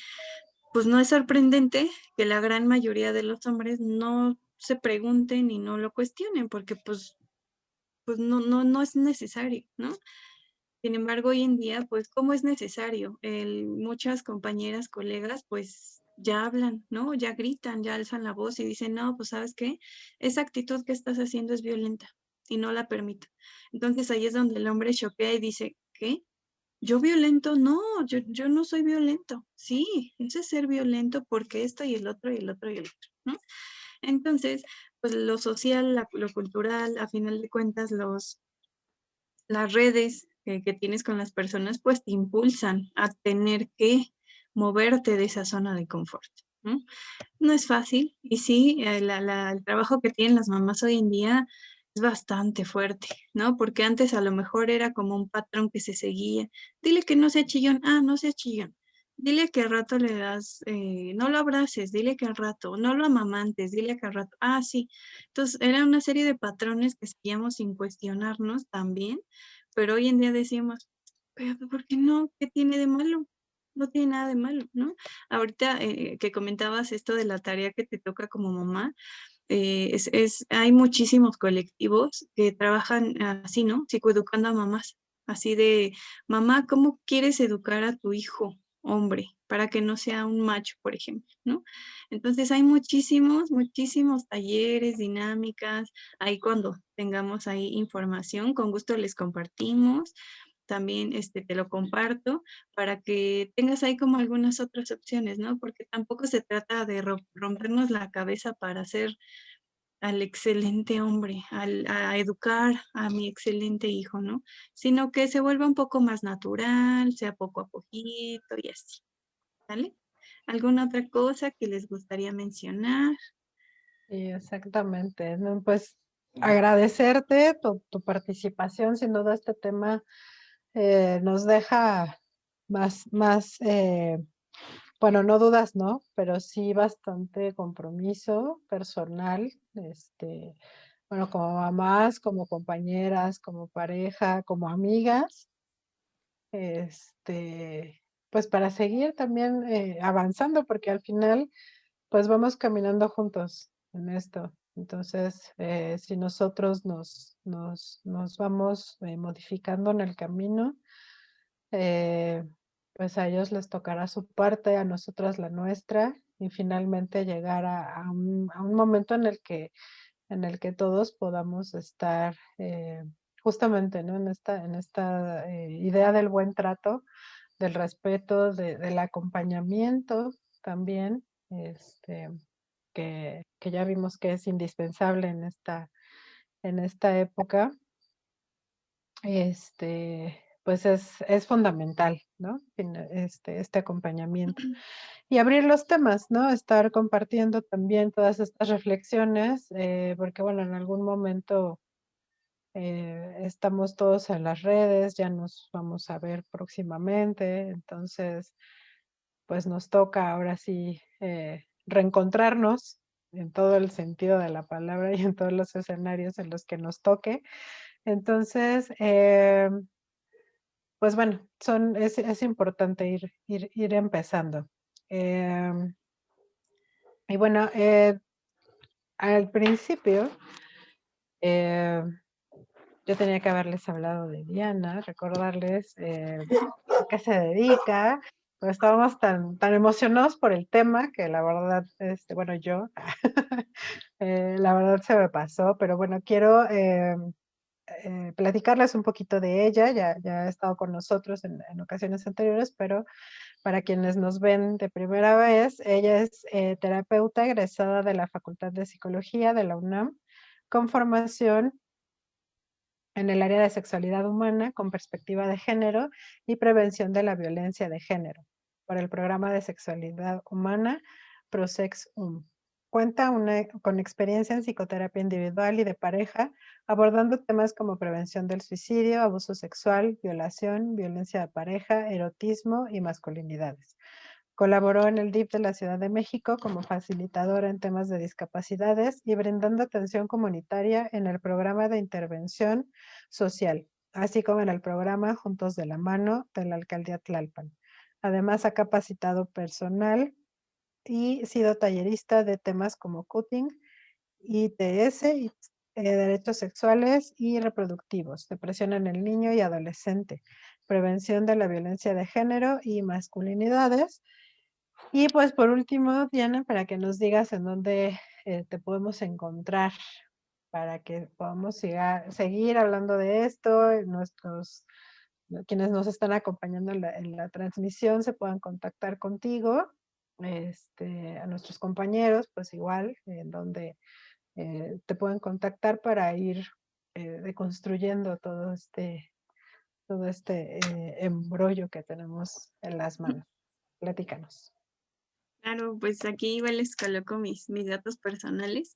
pues no es sorprendente que la gran mayoría de los hombres no se pregunten y no lo cuestionen, porque pues no es necesario, ¿no? Sin embargo, hoy en día, pues, ¿cómo es necesario? Muchas compañeras, colegas, pues, ya hablan, ¿no? Ya gritan, ya alzan la voz y dicen, no, pues, ¿sabes qué? Esa actitud que estás haciendo es violenta y no la permito. Entonces, ahí es donde el hombre choquea y dice, ¿qué? ¿Yo violento? No, yo no soy violento. Sí, eso es ser violento porque esto y el otro y el otro y el otro, ¿no? Entonces, pues, lo social, lo cultural, a final de cuentas, las redes que tienes con las personas, pues te impulsan a tener que moverte de esa zona de confort, ¿no? No es fácil y sí, el trabajo que tienen las mamás hoy en día es bastante fuerte, ¿no? Porque antes a lo mejor era como un patrón que se seguía. Dile que no sea chillón, no sea chillón. Dile que al rato le das, no lo abraces, dile que al rato, no lo amamantes, dile que al rato, sí. Entonces, era una serie de patrones que seguíamos sin cuestionarnos también, pero hoy en día decimos, pero ¿por qué no? ¿Qué tiene de malo? No tiene nada de malo, ¿no? Ahorita que comentabas esto de la tarea que te toca como mamá, hay muchísimos colectivos que trabajan así, ¿no? Psicoeducando a mamás, así de, mamá, ¿cómo quieres educar a tu hijo, hombre, para que no sea un macho, por ejemplo, ¿no? Entonces hay muchísimos talleres, dinámicas, ahí cuando tengamos ahí información, con gusto les compartimos. También te lo comparto para que tengas ahí como algunas otras opciones, ¿no? Porque tampoco se trata de rompernos la cabeza para hacer al excelente hombre, a educar a mi excelente hijo, ¿no? Sino que se vuelva un poco más natural, sea poco a poquito y así, ¿vale? ¿Alguna otra cosa que les gustaría mencionar? Sí, exactamente, ¿no? Pues agradecerte tu participación, sin duda este tema nos deja bueno, no dudas, ¿no? Pero sí bastante compromiso personal, bueno, como mamás, como compañeras, como pareja, como amigas, pues para seguir también avanzando, porque al final, pues vamos caminando juntos en esto. Entonces, si nosotros nos vamos modificando en el camino, eh, pues a ellos les tocará su parte, a nosotras la nuestra, y finalmente llegar a un momento en el que todos podamos estar justamente, ¿no? En esta idea del buen trato, del respeto, del acompañamiento también, que ya vimos que es indispensable en esta época. Pues es fundamental, ¿no? Este acompañamiento. Y abrir los temas, ¿no? Estar compartiendo también todas estas reflexiones, porque bueno, en algún momento estamos todos en las redes, ya nos vamos a ver próximamente, entonces pues nos toca ahora sí reencontrarnos en todo el sentido de la palabra y en todos los escenarios en los que nos toque. Entonces, pues bueno, es importante ir empezando. Em, y bueno, al principio, eh, yo tenía que haberles hablado de Diana, recordarles a qué se dedica. Pero estábamos tan emocionados por el tema que la verdad, bueno, yo, la verdad se me pasó, pero bueno, quiero platicarles un poquito de ella. Ya ha estado con nosotros en ocasiones anteriores, pero para quienes nos ven de primera vez, ella es terapeuta egresada de la Facultad de Psicología de la UNAM, con formación en el área de sexualidad humana con perspectiva de género y prevención de la violencia de género, por el programa de sexualidad humana ProSex-UM. cuenta con experiencia en psicoterapia individual y de pareja, abordando temas como prevención del suicidio, abuso sexual, violación, violencia de pareja, erotismo y masculinidades. Colaboró en el DIF de la Ciudad de México como facilitadora en temas de discapacidades y brindando atención comunitaria en el programa de intervención social, así como en el programa Juntos de la Mano de la Alcaldía Tlalpan. Además, ha capacitado personal y sido tallerista de temas como cutting, ITS, derechos sexuales y reproductivos, depresión en el niño y adolescente, prevención de la violencia de género y masculinidades. Y pues por último, Diana, para que nos digas en dónde te podemos encontrar, para que podamos seguir hablando de esto, quienes nos están acompañando en la transmisión se puedan contactar contigo, a nuestros compañeros, pues igual, en donde te pueden contactar para ir deconstruyendo todo este embrollo que tenemos en las manos. Platícanos. Claro, pues aquí igual les coloco mis datos personales.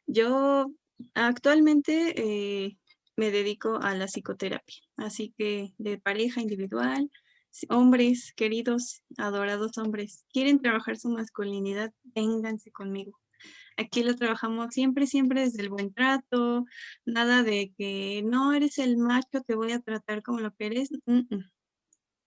Yo actualmente me dedico a la psicoterapia, así que de pareja individual, hombres queridos, adorados hombres, quieren trabajar su masculinidad, vénganse conmigo. Aquí lo trabajamos siempre, siempre desde el buen trato, nada de que no eres el macho, te voy a tratar como lo que eres.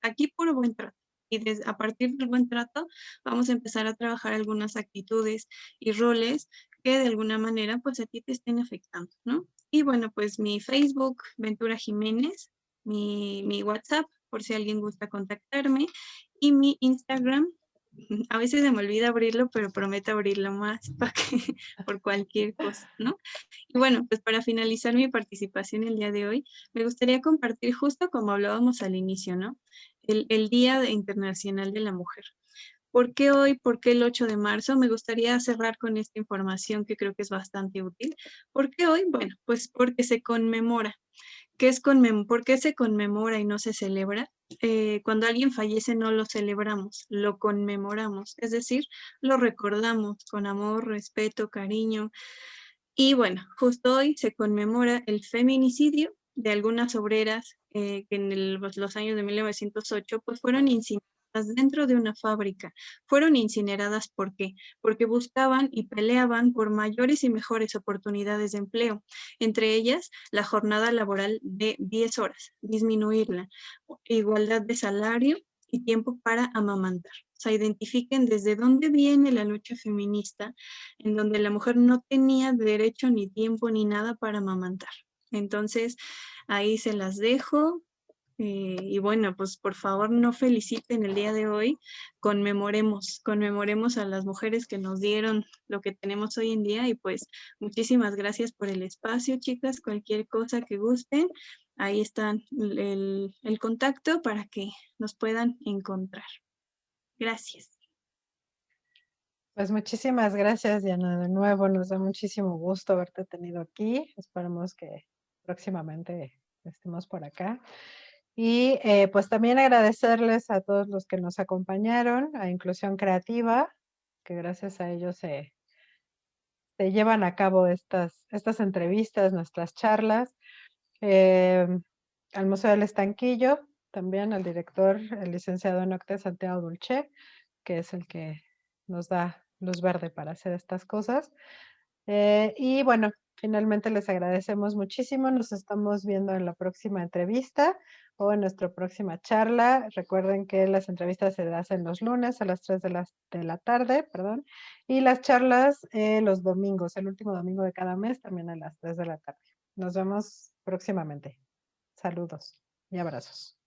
Aquí puro buen trato. Y a partir del buen trato vamos a empezar a trabajar algunas actitudes y roles que de alguna manera pues a ti te estén afectando, ¿no? Y bueno, pues mi Facebook, Ventura Jiménez, mi WhatsApp, por si alguien gusta contactarme, y mi Instagram, a veces se me olvida abrirlo, pero prometo abrirlo más para que, por cualquier cosa, ¿no? Y bueno, pues para finalizar mi participación el día de hoy, me gustaría compartir justo como hablábamos al inicio, ¿no? El Día Internacional de la Mujer. ¿Por qué hoy? ¿Por qué el 8 de marzo? Me gustaría cerrar con esta información que creo que es bastante útil. ¿Por qué hoy? Bueno, pues porque se conmemora. ¿Por qué se conmemora y no se celebra? Cuando alguien fallece no lo celebramos, lo conmemoramos, es decir, lo recordamos con amor, respeto, cariño. Y bueno, justo hoy se conmemora el feminicidio de algunas obreras que en los años de 1908 pues fueron incineradas dentro de una fábrica. Fueron incineradas ¿por qué? Porque buscaban y peleaban por mayores y mejores oportunidades de empleo, entre ellas la jornada laboral de 10 horas, disminuirla, igualdad de salario y tiempo para amamantar. O sea, identifiquen desde dónde viene la lucha feminista, en donde la mujer no tenía derecho ni tiempo ni nada para amamantar. Entonces, ahí se las dejo. Y bueno, pues por favor no feliciten el día de hoy, conmemoremos a las mujeres que nos dieron lo que tenemos hoy en día y pues muchísimas gracias por el espacio, chicas, cualquier cosa que gusten, ahí está el contacto para que nos puedan encontrar. Gracias. Pues muchísimas gracias, Diana. De nuevo, nos da muchísimo gusto haberte tenido aquí. Esperemos que próximamente estemos por acá. Y pues también agradecerles a todos los que nos acompañaron, a Inclusión Creativa, que gracias a ellos se llevan a cabo estas entrevistas, nuestras charlas. Al Museo del Estanquillo, también al director, el licenciado Nocte Santiago Dulce, que es el que nos da luz verde para hacer estas cosas. Y bueno, finalmente les agradecemos muchísimo. Nos estamos viendo en la próxima entrevista o en nuestra próxima charla. Recuerden que las entrevistas se hacen los lunes a las 3 de la tarde, perdón, y las charlas los domingos, el último domingo de cada mes, también a las 3 de la tarde. Nos vemos próximamente. Saludos y abrazos.